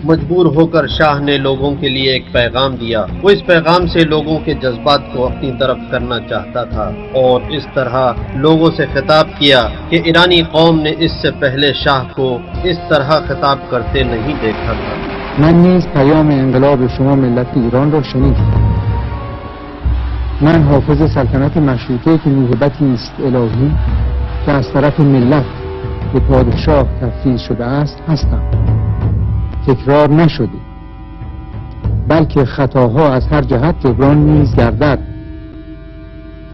مجبور ہو کر شاہ نے لوگوں کے لیے ایک پیغام دیا۔ وہ اس پیغام سے لوگوں کے جذبات کو اپنی طرف کرنا چاہتا تھا اور اس طرح لوگوں سے خطاب کیا کہ ایرانی قوم نے اس سے پہلے شاہ کو اس طرح خطاب کرتے نہیں دیکھا تھا۔ من نیز پیام انقلاب شما ملت ایران را شنیدم. من حافظ سلطنت مشروطه که موهبتی است الهی که از طرف ملت به پادشاه تفویض شده است هستم. تکرار نشده بلکه خطاها از هر جهت جبران نیز گردد.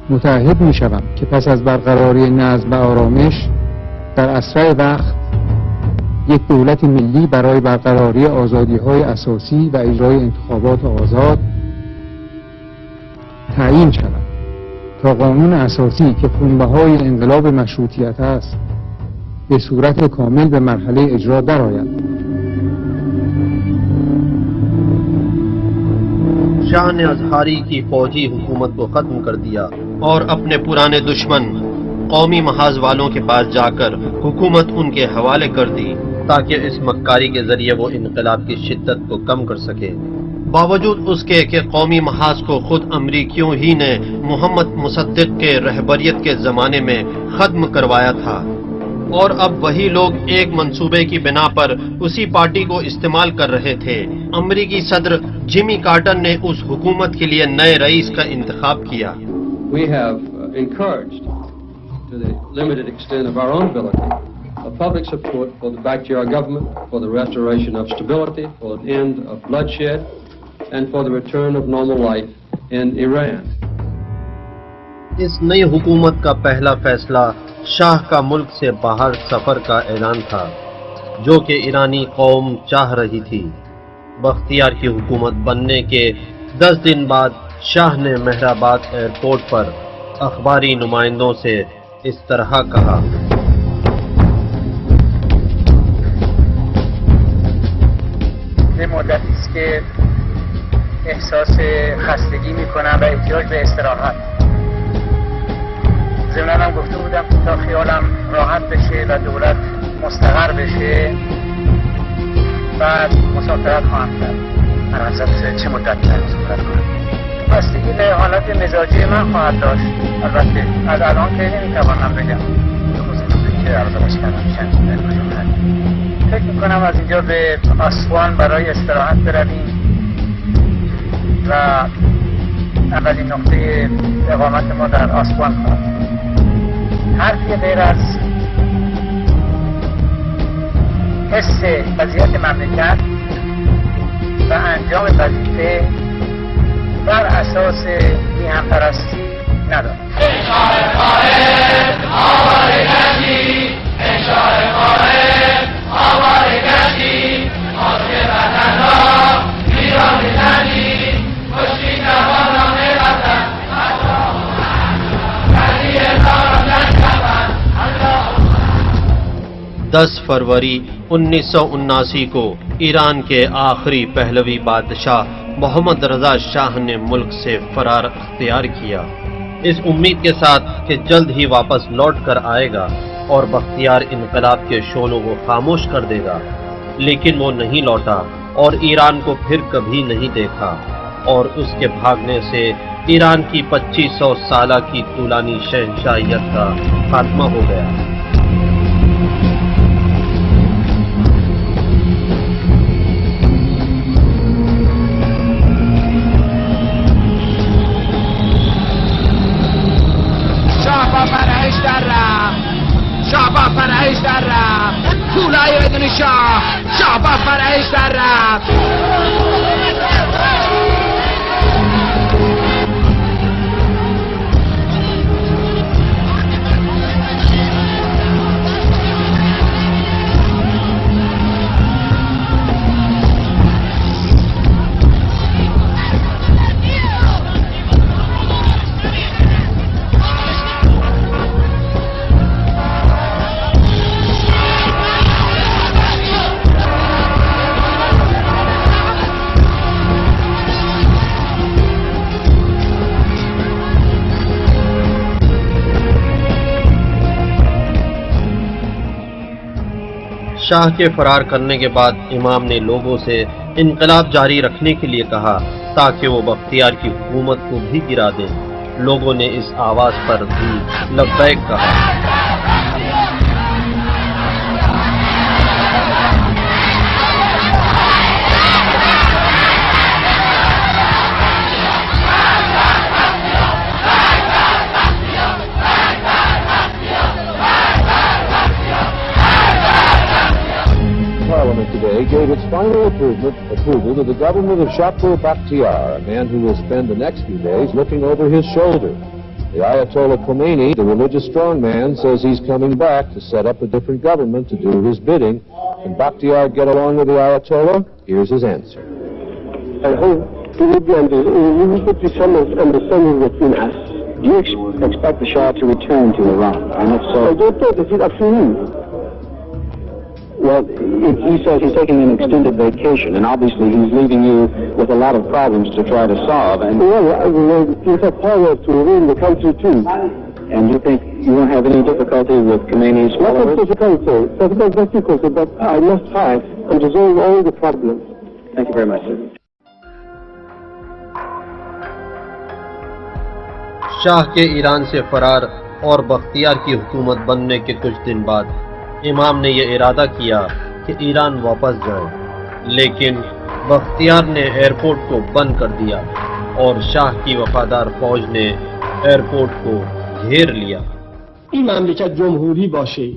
متعهد می شوم که پس از برقراری نظم و آرامش در اسرع وقت یک دولت ملی برای برقراری آزادی‌های اساسی و اجرای انتخابات آزاد تعیین شود تا قانون اساسی که خونبهای انقلاب مشروطیت است به صورت کامل به مرحله اجرا درآید. شاہ نے ازہاری کی فوجی حکومت کو ختم کر دیا اور اپنے پرانے دشمن قومی محاذ والوں کے پاس جا کر حکومت ان کے حوالے کر دی تاکہ اس مکاری کے ذریعے وہ انقلاب کی شدت کو کم کر سکے۔ باوجود اس کے کہ قومی محاذ کو خود امریکیوں ہی نے محمد مصدق کے رہبریت کے زمانے میں ختم کروایا تھا، اور اب وہی لوگ ایک منصوبے کی بنا پر اسی پارٹی کو استعمال کر رہے تھے۔ امریکی صدر جیمی کارٹر نے اس حکومت کے لیے نئے رئیس کا انتخاب کیا۔ We have encouraged, to the limited extent of our own ability, a public support for the Bakhtiar government, for the restoration of stability, for an end of bloodshed, and for the return of normal life in Iran. اس نئی حکومت کا پہلا فیصلہ شاہ کا ملک سے باہر سفر کا اعلان تھا، جو کہ ایرانی قوم چاہ رہی تھی۔ بختیار کی حکومت بننے کے 10 دن بعد شاہ نے مہرآباد ایئرپورٹ پر اخباری نمائندوں سے اس طرح کہا: یه مدتی است که احساس خستگی میکنم و احتیاج به استراحت. ضمناً هم گفته بودم تا خیالم راحت بشه و دولت مستقر بشه بعد مسافرت خواهم کرد. من حضرت چه مدت مسافرت کنم؟ بستگی به حالت مزاجی من خواهد داشت. البته از الان که نمیتوانم بگم. خصوصی که عرض باش کردم چند فکر میکنم از اینجا به آسوان برای استراحت برویم و اولین نقطه اقامت ما در آسوان خواهد. حرفی غیر از حس وضعیت مملکت و انجام وظیفه بر اساس میهن‌پرستی ندارد. دس فروری 1979 کو ایران کے آخری پہلوی بادشاہ محمد رضا شاہ نے ملک سے فرار اختیار کیا، اس امید کے ساتھ کہ جلد ہی واپس لوٹ کر آئے گا اور بختیار انقلاب کے شعلوں کو خاموش کر دے گا، لیکن وہ نہیں لوٹا اور ایران کو پھر کبھی نہیں دیکھا، اور اس کے بھاگنے سے ایران کی 2500 سالہ کی طولانی شہنشاہیت کا خاتمہ ہو گیا۔ شاه با فرهش در رفت، پولای بدون شاه با فرهش در رفت. شاہ کے فرار کرنے کے بعد امام نے لوگوں سے انقلاب جاری رکھنے کے لیے کہا تاکہ وہ بختیار کی حکومت کو بھی گرا دیں۔ لوگوں نے اس آواز پر بھی لبیک کہا۔ Parliament today gave its final approval to the government of Shapur Bakhtiar, a man who will spend the next few days looking over his shoulder. The Ayatollah Khomeini, the religious strongman, says he's coming back to set up a different government to do his bidding. Can Bakhtiar get along with the Ayatollah? Here's his answer. I hope we will put some understanding between us. Do you expect the Shah to return to Iran? And if so, I don't know. This is up to him. well, he says he's taking an extended vacation, and obviously he's leaving you with a lot of problems to try to solve. And well, he has power to rule the country too. And you think you won't have any difficulty with Khomeini's followers? Not difficulty, but I must try and resolve all the problems. Thank you very much, sir. شاہ کے ایران سے فرار اور بختیار کی حکومت بننے کے کچھ دن بعد امام نے یہ ارادہ کیا کہ ایران واپس جائیں، لیکن بختیار نے ایئرپورٹ کو بند کر دیا اور شاہ کی وفادار فوج نے ایئرپورٹ کو گھیر لیا. این مملکت جمهوری باشه،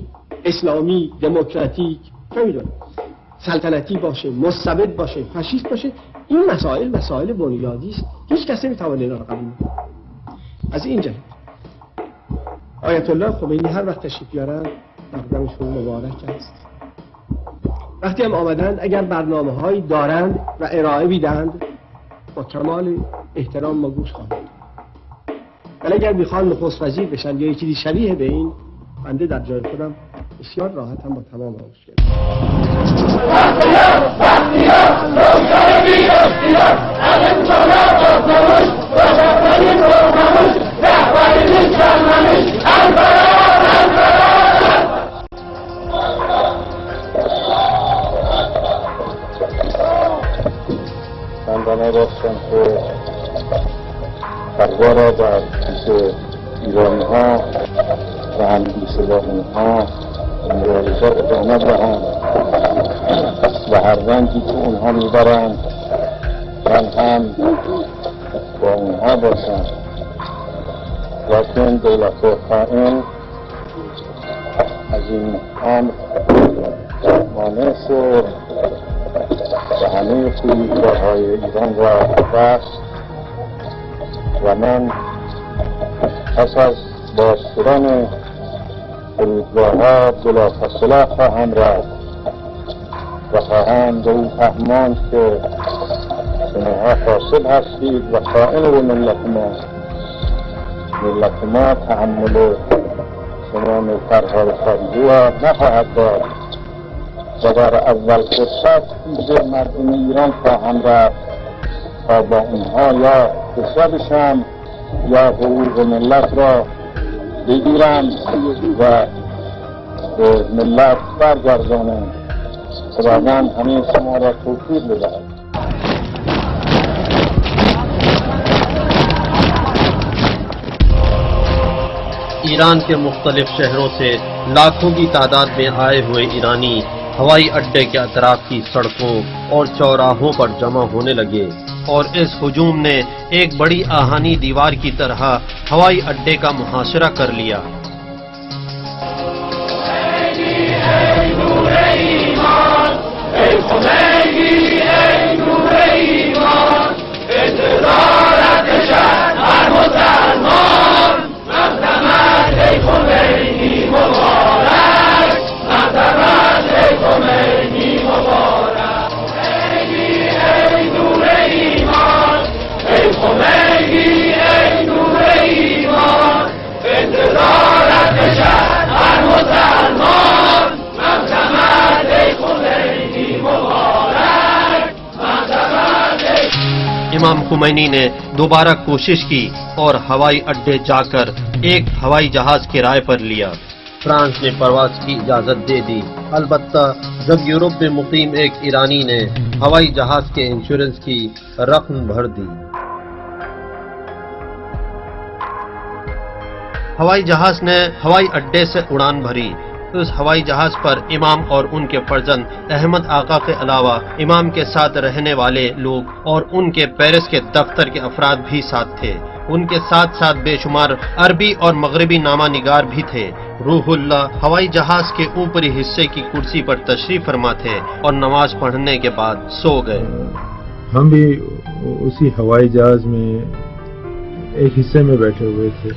اسلامی، دموکراتیک، نمیدونم سلطنتی باشه، مستبد باشه، فاشیست باشه، این مسائل بنیادی است. هیچ کس نمیتواند اینا رو قبول کنه. از این جهت آیت الله خمینی هر وقت تشریف بیارن مقدمشون مبارک است. وقتی هم آمدند اگر برنامه‌هایی دارند و ارائه میدند با کمال احترام ما گوش خواهیم. ولی اگر میخوان نخست وزیر بشن یا یکی شبیه به این، بنده در جای خودم بسیار راحت هم با تمام مشکل. من بنا راستم که تقوا را در پیش ایرانی ها و همدیسلانی ها مبارزات ادامه دهم و هر رنگی که اونها میبرند من هم با اونها باشم. لیکن دولت خائن از این امر مانع شد و همه فرودگاه‌های ایران را بست و من پس از باز شدن فرودگاه‌ها بلافاصله خواهم رفت و خواهم به او فهمان که شماها فاسد هستید و خائن به ملت ما تحمل شما نوکرهای خارجی را نخواهد داد و در اول فرصت پیش مردم ایران خواهم رفت تا با اونها یا کشته بشم یا حقوق ملت را بگیرم و به ملت برگردانم. خداوند همه شما را توفیق بدهد. ایران کے مختلف شہروں سے لاکھوں کی تعداد میں آئے ہوئے ایرانی ہوائی اڈے کے اطراف کی سڑکوں اور چوراہوں پر جمع ہونے لگے اور اس ہجوم نے ایک بڑی آہنی دیوار کی طرح ہوائی اڈے کا محاصرہ کر لیا. امام خمینی نے دوبارہ کوشش کی اور ہوائی اڈے جا کر ایک ہوائی جہاز کرائے پر لیا. فرانس نے پرواز کی اجازت دے دی، البتہ جب یورپ میں مقیم ایک ایرانی نے ہوائی جہاز کے انشورنس کی رقم بھر دی. ہوائی جہاز نے ہوائی اڈے سے اڑان بھری. اس ہوائی جہاز پر امام اور ان کے فرزند احمد آقا کے علاوہ امام کے ساتھ رہنے والے لوگ اور ان کے پیرس کے دفتر کے افراد بھی ساتھ تھے. ان کے ساتھ ساتھ بے شمار عربی اور مغربی نامہ نگار بھی تھے. روح اللہ ہوائی جہاز کے اوپری حصے کی کرسی پر تشریف فرما تھے اور نماز پڑھنے کے بعد سو گئے. ہم بھی اسی ہوائی جہاز میں ایک حصے میں بیٹھے ہوئے تھے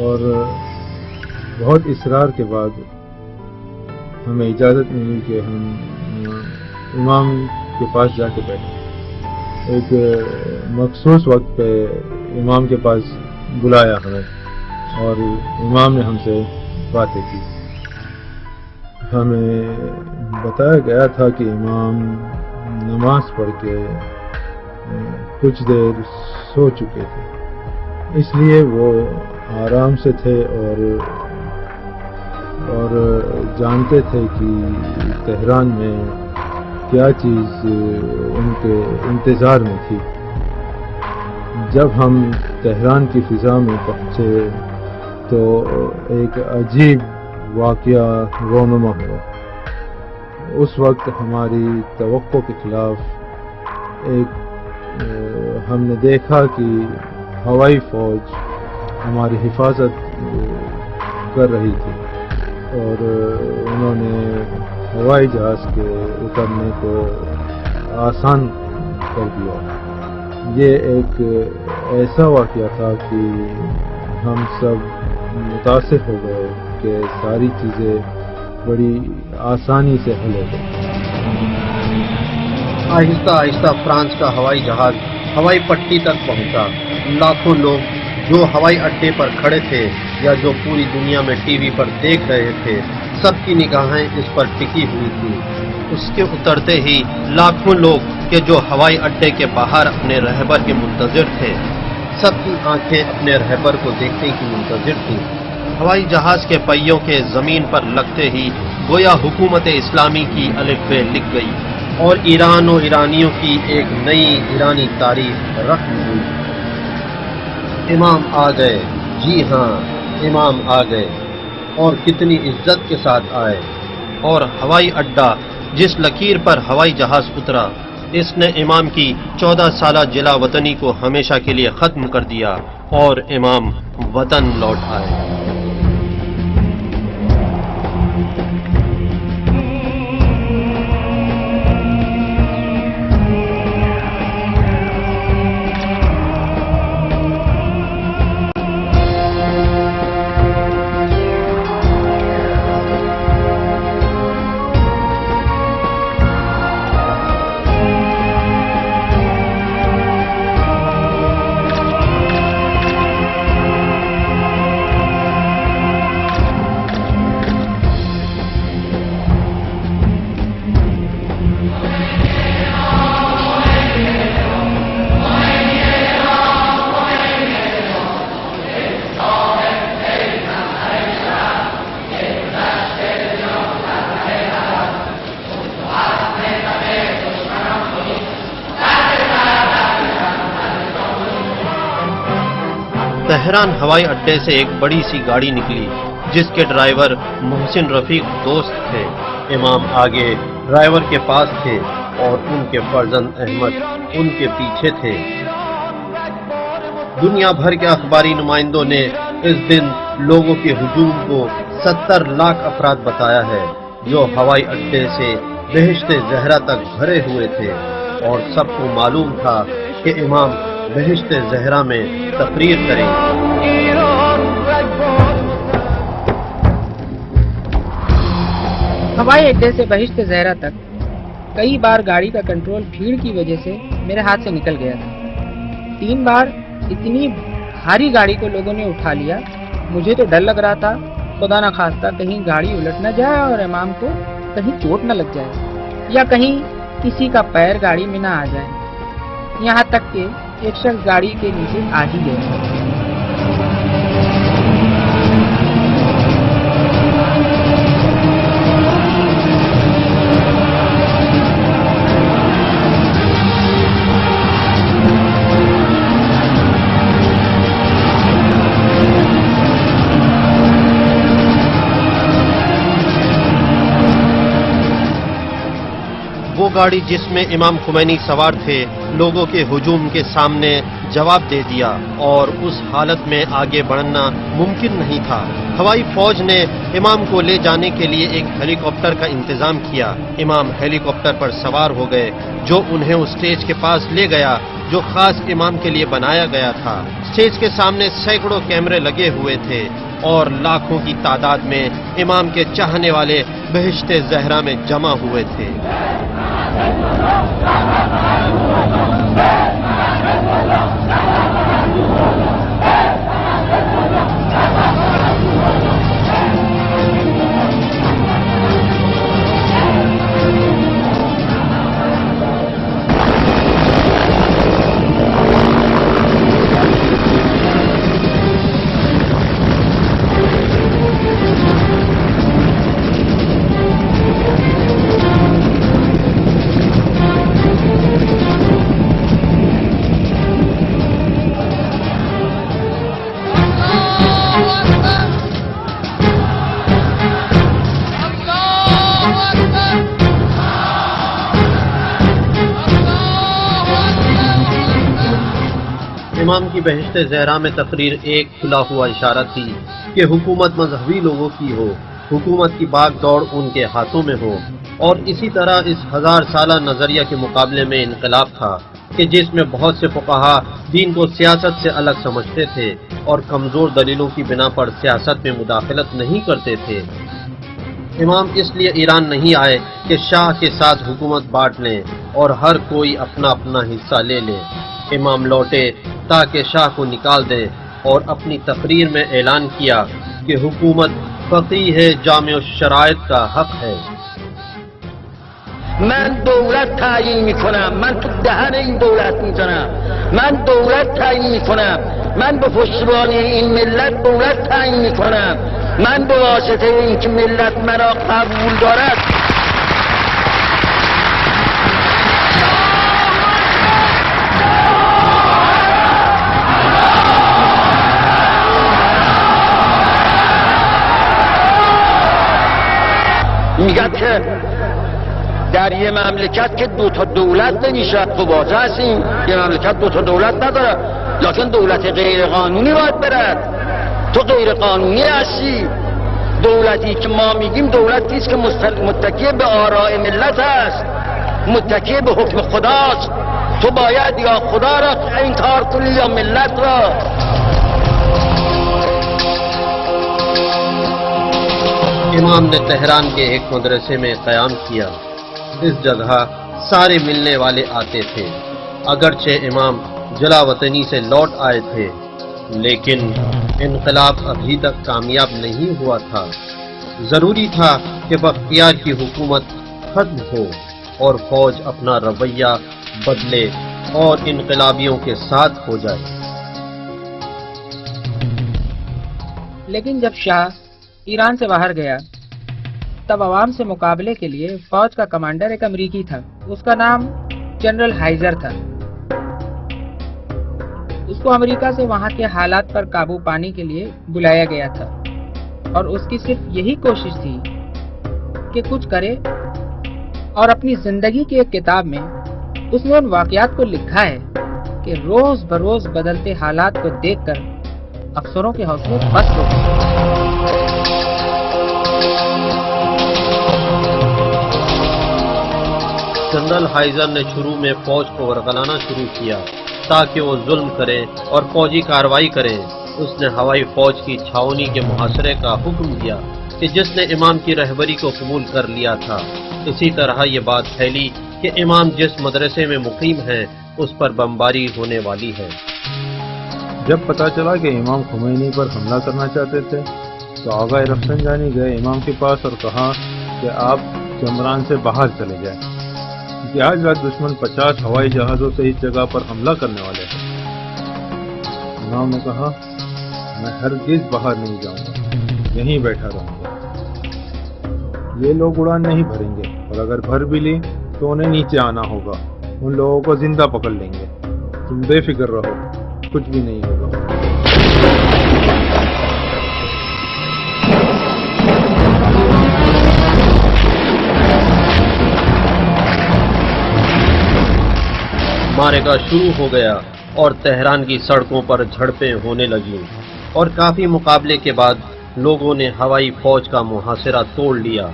اور بہت اصرار کے بعد ہمیں اجازت ملی کہ ہم امام کے پاس جا کے بیٹھیں. ایک مخصوص وقت پہ امام کے پاس بلایا ہمیں اور امام نے ہم سے باتیں کی. ہمیں بتایا گیا تھا کہ امام نماز پڑھ کے کچھ دیر سو چکے تھے، اس لیے وہ آرام سے تھے اور جانتے تھے کہ تہران میں کیا چیز ان کے انتظار میں تھی. جب ہم تہران کی فضا میں پہنچے تو ایک عجیب واقعہ رونما ہوا. اس وقت ہماری توقع کے خلاف ہم نے دیکھا کہ ہوائی فوج ہماری حفاظت کر رہی تھی اور انہوں نے ہوائی جہاز کے اترنے کو آسان کر دیا. یہ ایک ایسا واقعہ تھا کہ ہم سب متاثر ہو گئے کہ ساری چیزیں بڑی آسانی سے حل ہو گئی. آہستہ آہستہ فرانس کا ہوائی جہاز ہوائی پٹی تک پہنچا. لاکھوں لوگ جو ہوائی اڈے پر کھڑے تھے یا جو پوری دنیا میں ٹی وی پر دیکھ رہے تھے، سب کی نگاہیں اس پر ٹکی ہوئی تھی. اس کے اترتے ہی لاکھوں لوگ کہ جو ہوائی اڈے کے باہر اپنے رہبر کے منتظر تھے، سب کی آنکھیں اپنے رہبر کو دیکھنے کی منتظر تھیں. ہوائی جہاز کے پہیوں کے زمین پر لگتے ہی گویا حکومت اسلامی کی الف ب لکھ گئی اور ایران و ایرانیوں کی ایک نئی ایرانی تاریخ رقم ہوئی. امام آ گئے، جی ہاں امام آ گئے، اور کتنی عزت کے ساتھ آئے. اور ہوائی اڈہ جس لکیر پر ہوائی جہاز اترا، اس نے امام کی 14 سالہ جلا وطنی کو ہمیشہ کے لیے ختم کر دیا اور امام وطن لوٹ آئے. تہران ہوائی اڈے سے ایک بڑی سی گاڑی نکلی جس کے ڈرائیور محسن رفیق دوست تھے. امام آگے ڈرائیور کے پاس تھے اور ان کے فرزند احمد ان کے پیچھے تھے. دنیا بھر کے اخباری نمائندوں نے اس دن لوگوں کے ہجوم کو 70 لاکھ افراد بتایا ہے جو ہوائی اڈے سے بہشت زہرا تک بھرے ہوئے تھے، اور سب کو معلوم تھا کہ امام بہشت زہرا میں تقریر کریں. ہوائی اڈے سے بہشت زہرا تک کئی بار گاڑی کا کنٹرول بھیڑ کی وجہ سے میرے ہاتھ سے نکل گیا تھا. 3 بار اتنی بھاری گاڑی کو لوگوں نے اٹھا لیا. مجھے تو ڈر لگ رہا تھا خدا نہ خواستہ کہیں گاڑی الٹ نہ جائے اور امام کو کہیں چوٹ نہ لگ جائے یا کہیں کسی کا پیر گاڑی میں نہ آ جائے. یہاں تک کہ ایک شخص گاڑی کے نیچے آ ہی گیا. وہ گاڑی جس میں امام خمینی سوار تھے لوگوں کے ہجوم کے سامنے جواب دے دیا اور اس حالت میں آگے بڑھنا ممکن نہیں تھا. ہوائی فوج نے امام کو لے جانے کے لیے ایک ہیلی کاپٹر کا انتظام کیا. امام ہیلی کاپٹر پر سوار ہو گئے جو انہیں اس اسٹیج کے پاس لے گیا جو خاص امام کے لیے بنایا گیا تھا. اسٹیج کے سامنے سینکڑوں کیمرے لگے ہوئے تھے اور لاکھوں کی تعداد میں امام کے چاہنے والے بہشت زہرا میں جمع ہوئے تھے. امام کی بہشت زہرا میں تقریر ایک کھلا ہوا اشارہ تھی کہ حکومت مذہبی لوگوں کی ہو، حکومت کی باغ دوڑ ان کے ہاتھوں میں ہو، اور اسی طرح اس 1000 سالہ نظریہ کے مقابلے میں انقلاب تھا کہ جس میں بہت سے فقہا دین کو سیاست سے الگ سمجھتے تھے اور کمزور دلیلوں کی بنا پر سیاست میں مداخلت نہیں کرتے تھے۔ امام اس لیے ایران نہیں آئے کہ شاہ کے ساتھ حکومت بانٹ لیں اور ہر کوئی اپنا اپنا حصہ لے لے۔ امام لوٹے تاکہ شاہ کو نکال دیں اور اپنی تقریر میں اعلان کیا کہ حکومت فقیہ جامع الشرائط کا حق ہے۔ من دولت تعیین میکنم، من تو دهن این دولت میزنم، من دولت تعیین میکنم، من به پشتیبانی این ملت دولت تعیین میکنم، من به واسطه اینکه ملت مرا قبول دارد میگد که در یه مملکت که دو تا دولت نمیشه، تو واضح هستیم یه مملکت دو تا دولت نداره، لکن دولت غیر قانونی باید برد. تو غیر قانونی هستی. دولتی که ما میگیم دولتی است که متکی به آراء ملت است، متکی به حکم خداست. تو باید یا خدا را انکار کنی یا ملت را. امام نے تہران کے ایک مدرسے میں قیام کیا۔ اس جگہ سارے ملنے والے آتے تھے۔ اگرچہ امام جلا وطنی سے لوٹ آئے تھے لیکن انقلاب ابھی تک کامیاب نہیں ہوا تھا۔ ضروری تھا کہ بختیار کی حکومت ختم ہو اور فوج اپنا رویہ بدلے اور انقلابیوں کے ساتھ ہو جائے۔ لیکن جب شاہ ایران سے باہر گیا تب عوام سے مقابلے کے لیے فوج کا کمانڈر ایک امریکی تھا، اس کا نام جنرل ہائزر تھا۔ اس کو امریکہ سے وہاں کے حالات پر قابو پانے کے لیے بلایا گیا تھا اور اس کی صرف یہی کوشش تھی کہ کچھ کرے، اور اپنی زندگی کی ایک کتاب میں اس نے ان واقعات کو لکھا ہے کہ روز بروز بدلتے حالات کو دیکھ کر افسروں کے حوصلے پست ہو گئے۔ جنرل ہائزر نے شروع میں فوج کو ورگلانا شروع کیا تاکہ وہ ظلم کرے اور فوجی کارروائی کرے۔ اس نے ہوائی فوج کی چھاونی کے محاصرے کا حکم دیا کہ جس نے امام کی رہبری کو قبول کر لیا تھا۔ اسی طرح یہ بات پھیلی کہ امام جس مدرسے میں مقیم ہیں اس پر بمباری ہونے والی ہے۔ جب پتہ چلا کہ امام خمینی پر حملہ کرنا چاہتے تھے تو آغا رفسنجانی گئے امام کے پاس اور کہا کہ آپ چمران سے باہر چلے جائیں کہ آج رات دشمن 50 ہوائی جہازوں سے اس جگہ پر حملہ کرنے والے ہیں۔ امام نے کہا میں ہرگز باہر نہیں جاؤں گا، یہیں بیٹھا رہوں گا۔ یہ لوگ اڑان نہیں بھریں گے اور اگر بھر بھی لی تو انہیں نیچے آنا ہوگا، ان لوگوں کو زندہ پکڑ لیں گے۔ تم بے فکر رہو، کچھ بھی نہیں ہوگا۔ معرکہ شروع ہو گیا اور تہران کی سڑکوں پر جھڑپیں ہونے لگیں اور کافی مقابلے کے بعد لوگوں نے ہوائی فوج کا محاصرہ توڑ لیا۔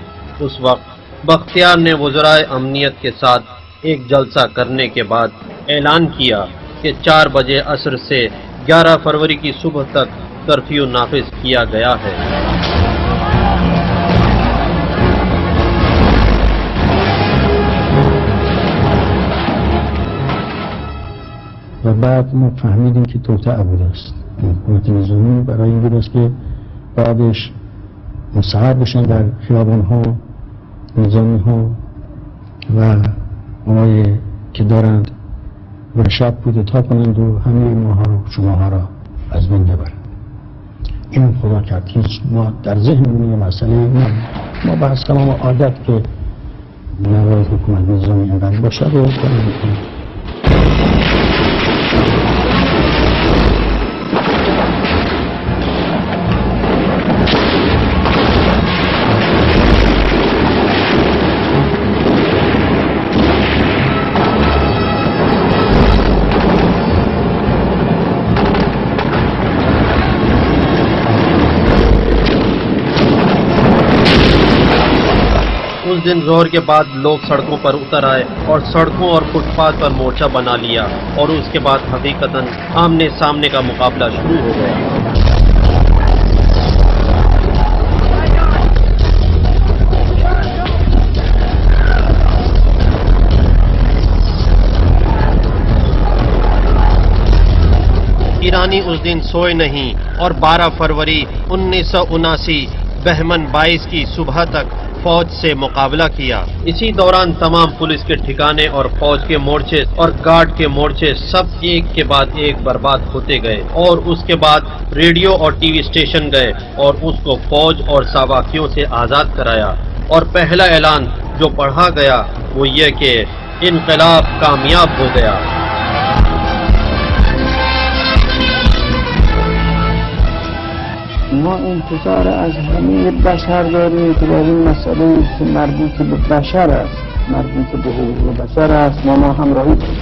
اس وقت بختیار نے وزرائے امنیت کے ساتھ ایک جلسہ کرنے کے بعد اعلان کیا کہ 4 بجے عصر سے 11 فروری کی صبح تک کرفیو نافذ کیا گیا ہے۔ و بعد ما فهمیدیم که توطئه بوده است. حکومت نظامی برای این بود است که بعدش مستقر بشن در خیابان‌ها نظامی‌ها و اونایی که دارند و شب کودتا کنند و همه ماها رو شماها را از بین ببرند. این خدا کرد. هیچ ما در ذهنمون یه مسئله نبود. ما بحث تمام عادت که نوای حکومت نظامی اینقدر باشه رو کاری میکنیم. اس دن ظہر کے بعد لوگ سڑکوں پر اتر آئے اور سڑکوں اور فٹ پاتھ پر مورچہ بنا لیا، اور اس کے بعد حقیقتاً آمنے سامنے کا مقابلہ شروع ہو گیا۔ ایرانی اس دن سوئے نہیں اور 12 فروری 1979 بہمن 22 کی صبح تک فوج سے مقابلہ کیا۔ اسی دوران تمام پولیس کے ٹھکانے اور فوج کے مورچے اور گارڈ کے مورچے سب ایک کے بعد ایک برباد ہوتے گئے، اور اس کے بعد ریڈیو اور ٹی وی اسٹیشن گئے اور اس کو فوج اور ساواکیوں سے آزاد کرایا، اور پہلا اعلان جو پڑھا گیا وہ یہ کہ انقلاب کامیاب ہو گیا۔ ما انتظار از همه بشر داریم که در این مسئله که مربوط به بشر است، مربوط به حقوق بشر است، ما همراهی کنیم.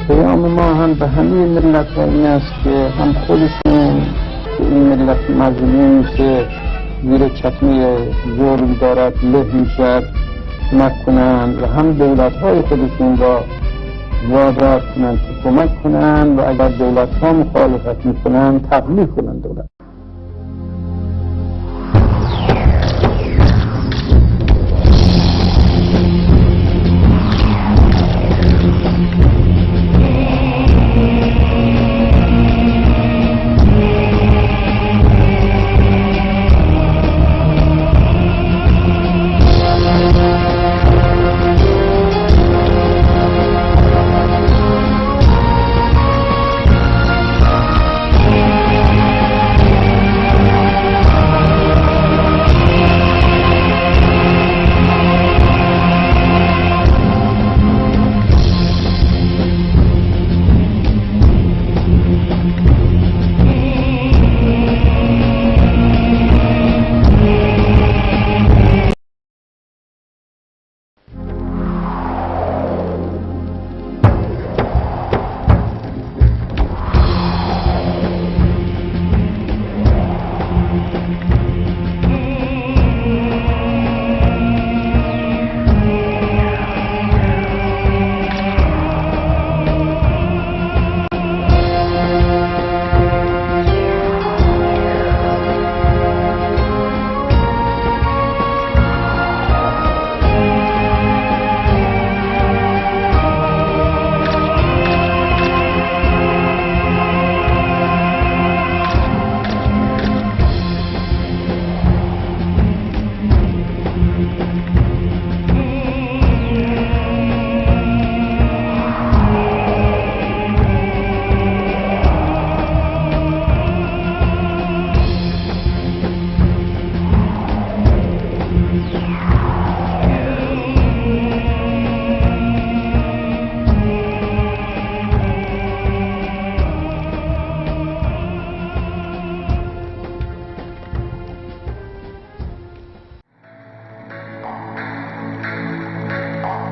پیام ما هم به همه ملت‌ها این است که هم خودشون که این ملت مظلوم میشه، زیر چکمه ظلم دارد له میشد، کمک کنند، و هم دولت‌های خودشون را وادار کنند که کمک کنند، و اگر دولت‌ها مخالفت میکنند تقلیل کنند دولت.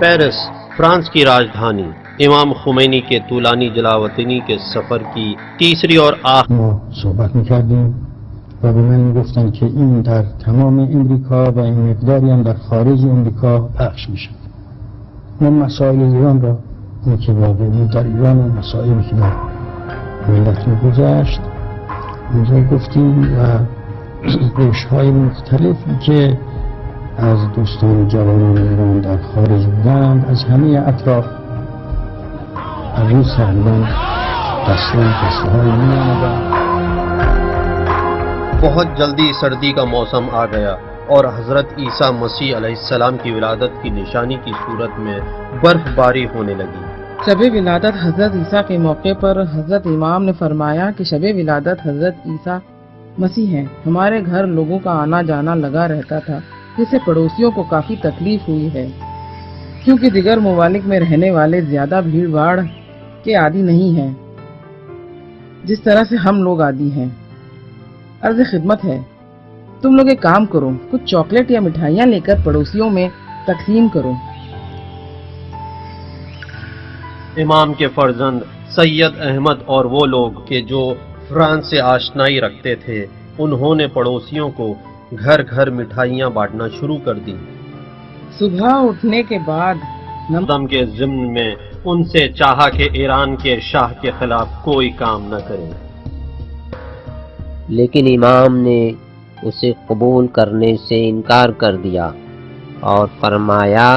پیرس فرانس کی راجدھانی امام خمینی کے طولانی جلاوطنی کے سفر کی تیسری اور ما صحبت میکردیم و به من میگفتن که این در تمام امریکا و این مقداری هم در خارج امریکا پخش میشه. ما مسائل ایران را این که واقعی در ایران و مسائلی که در ملت میگذشت اونجا گفتیم و گوش‌های مختلفی که از دوستان جوانان ایران در خارج بودند از همه اطراف از روز تقریبا قصه های می آمدند. بہت جلدی سردی کا موسم آ گیا اور حضرت عیسیٰ مسیح علیہ السلام کی ولادت کی نشانی کی صورت میں برف باری ہونے لگی۔ شب ولادت حضرت عیسیٰ کے موقع پر حضرت امام نے فرمایا کہ شب ولادت حضرت عیسیٰ مسیح ہیں۔ ہمارے گھر لوگوں کا آنا جانا لگا رہتا تھا، جس سے پڑوسیوں کو کافی تکلیف ہوئی ہے، کیونکہ دیگر ممالک میں رہنے والے زیادہ بھیڑ بھاڑ کے عادی نہیں ہیں جس طرح سے ہم لوگ عادی ہیں۔ عرض خدمت ہے، تم لوگ ایک کام کرو، کچھ چاکلیٹ یا مٹھائیاں لے کر پڑوسیوں میں تقسیم کرو۔ امام کے فرزند سید احمد اور وہ لوگ کہ جو فرانس سے آشنائی رکھتے تھے انہوں نے پڑوسیوں کو گھر گھر مٹھائیاں بانٹنا شروع کر دی۔ صبح اٹھنے کے بعد دم کے ضمن میں ان سے چاہا کہ ایران کے شاہ کے خلاف کوئی کام نہ کرے، لیکن امام نے اسے قبول کرنے سے انکار کر دیا اور فرمایا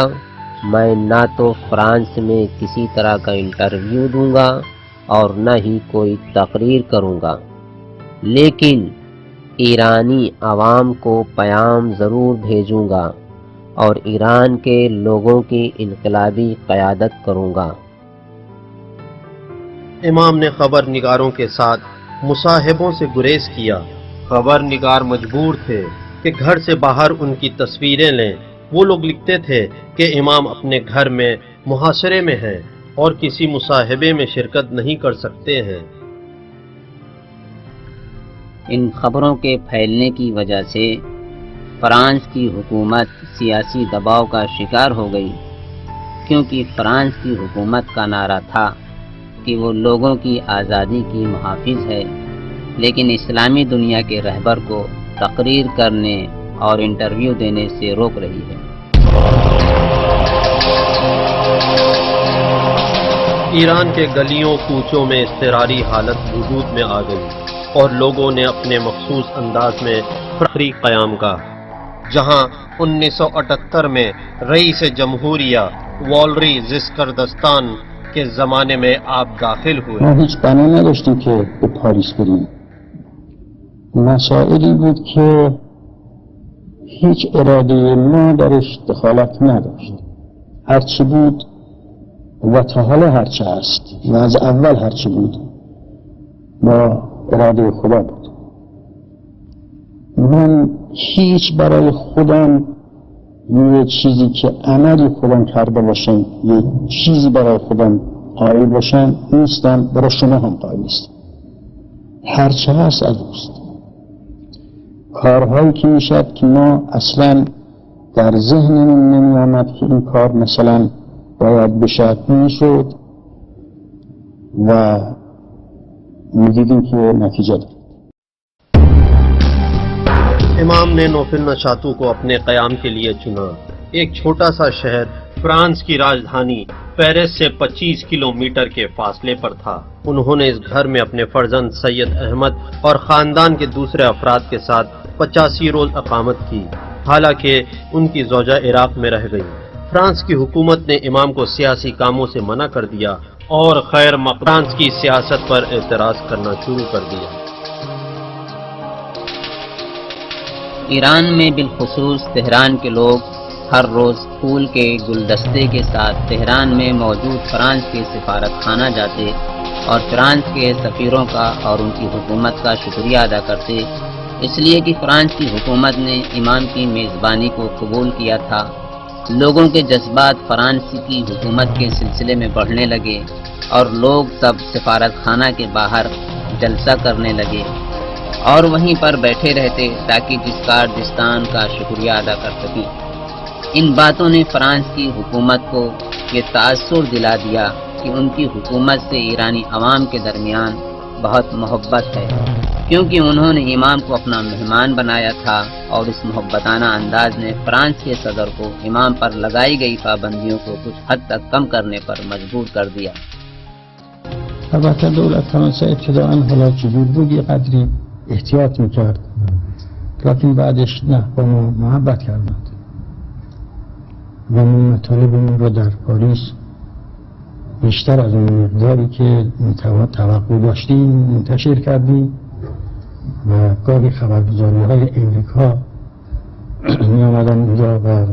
میں نہ تو فرانس میں کسی طرح کا انٹرویو دوں گا اور نہ ہی کوئی تقریر کروں گا، لیکن ایرانی عوام کو پیام ضرور بھیجوں گا اور ایران کے لوگوں کی انقلابی قیادت کروں گا۔ امام نے خبر نگاروں کے ساتھ مصاحبوں سے گریز کیا۔ خبر نگار مجبور تھے کہ گھر سے باہر ان کی تصویریں لیں۔ وہ لوگ لکھتے تھے کہ امام اپنے گھر میں محاصرے میں ہیں اور کسی مصاحبے میں شرکت نہیں کر سکتے ہیں۔ ان خبروں کے پھیلنے کی وجہ سے فرانس کی حکومت سیاسی دباؤ کا شکار ہو گئی، کیونکہ فرانس کی حکومت کا نعرہ تھا کہ وہ لوگوں کی آزادی کی محافظ ہے، لیکن اسلامی دنیا کے رہبر کو تقریر کرنے اور انٹرویو دینے سے روک رہی ہے۔ ایران کے گلیوں کوچوں میں اضطراری حالت وجود میں آ گئی اور لوگوں نے اپنے مخصوص انداز میں تحریک قیام کا۔ جہاں 1978 میں رئیس جمہوریہ والری زسکردستان کے زمانے میں آپ داخل ہوئے۔ ما هیچ بنا نداشتیم که به پاریس بریم. مسائلی بود که هیچ اراده ما درش دخالت نداشت. هرچی بود و تا حالا هرچی هست و از اول هرچی بود با اراده خدا بود. من هیچ برای خودم یه چیزی که عملی خودم کرده باشم، یه چیزی برای خودم قائل باشم نیستم، برای شما هم قائل نیستم. هرچه هست از اوست. کارهایی که میشد که ما اصلا در ذهنمون نمی آمد که این کار مثلا باید بشد میشد و میدیدیم که نتیجه داد. امام نے نوفل نشاتو کو اپنے قیام کے لیے چنا۔ ایک چھوٹا سا شہر فرانس کی راجدھانی پیرس سے 25 کلومیٹر کے فاصلے پر تھا۔ انہوں نے اس گھر میں اپنے فرزند سید احمد اور خاندان کے دوسرے افراد کے ساتھ 85 روز اقامت کی، حالانکہ ان کی زوجہ عراق میں رہ گئی۔ فرانس کی حکومت نے امام کو سیاسی کاموں سے منع کر دیا اور خیر مقدم فرانس کی سیاست پر اعتراض کرنا شروع کر دیا۔ ایران میں بالخصوص تہران کے لوگ ہر روز پھول کے گلدستے کے ساتھ تہران میں موجود فرانس کے سفارت خانہ جاتے اور فرانس کے سفیروں کا اور ان کی حکومت کا شکریہ ادا کرتے، اس لیے کہ فرانس کی حکومت نے امام کی میزبانی کو قبول کیا تھا۔ لوگوں کے جذبات فرانس کی حکومت کے سلسلے میں بڑھنے لگے اور لوگ سب سفارت خانہ کے باہر جلسہ کرنے لگے اور وہیں پر بیٹھے رہتے تاکہ جسکاردستان کا شکریہ ادا کر سکیں۔ ان باتوں نے فرانس کی حکومت کو یہ تاثر دلا دیا کہ ان کی حکومت سے ایرانی عوام کے درمیان بہت محبت ہے، کیونکہ انہوں نے امام کو اپنا مہمان بنایا تھا اور اس محبتانہ انداز نے فرانس کے صدر کو امام پر لگائی گئی پابندیوں کو کچھ حد تک کم کرنے پر مجبور کر دیا۔ البته دولت فرانسه ابتداعا حالا جبور بود یه قدری احتیاط میکرد، لیکن بعدش نه با ما محبت کردند و ما مطالبمون رو در پاریس بیشتر از اون مقداری که توقع داشتیم منتشر کردیم و گاهی خبرگزاری‌های امریکا می آمدن اونجا و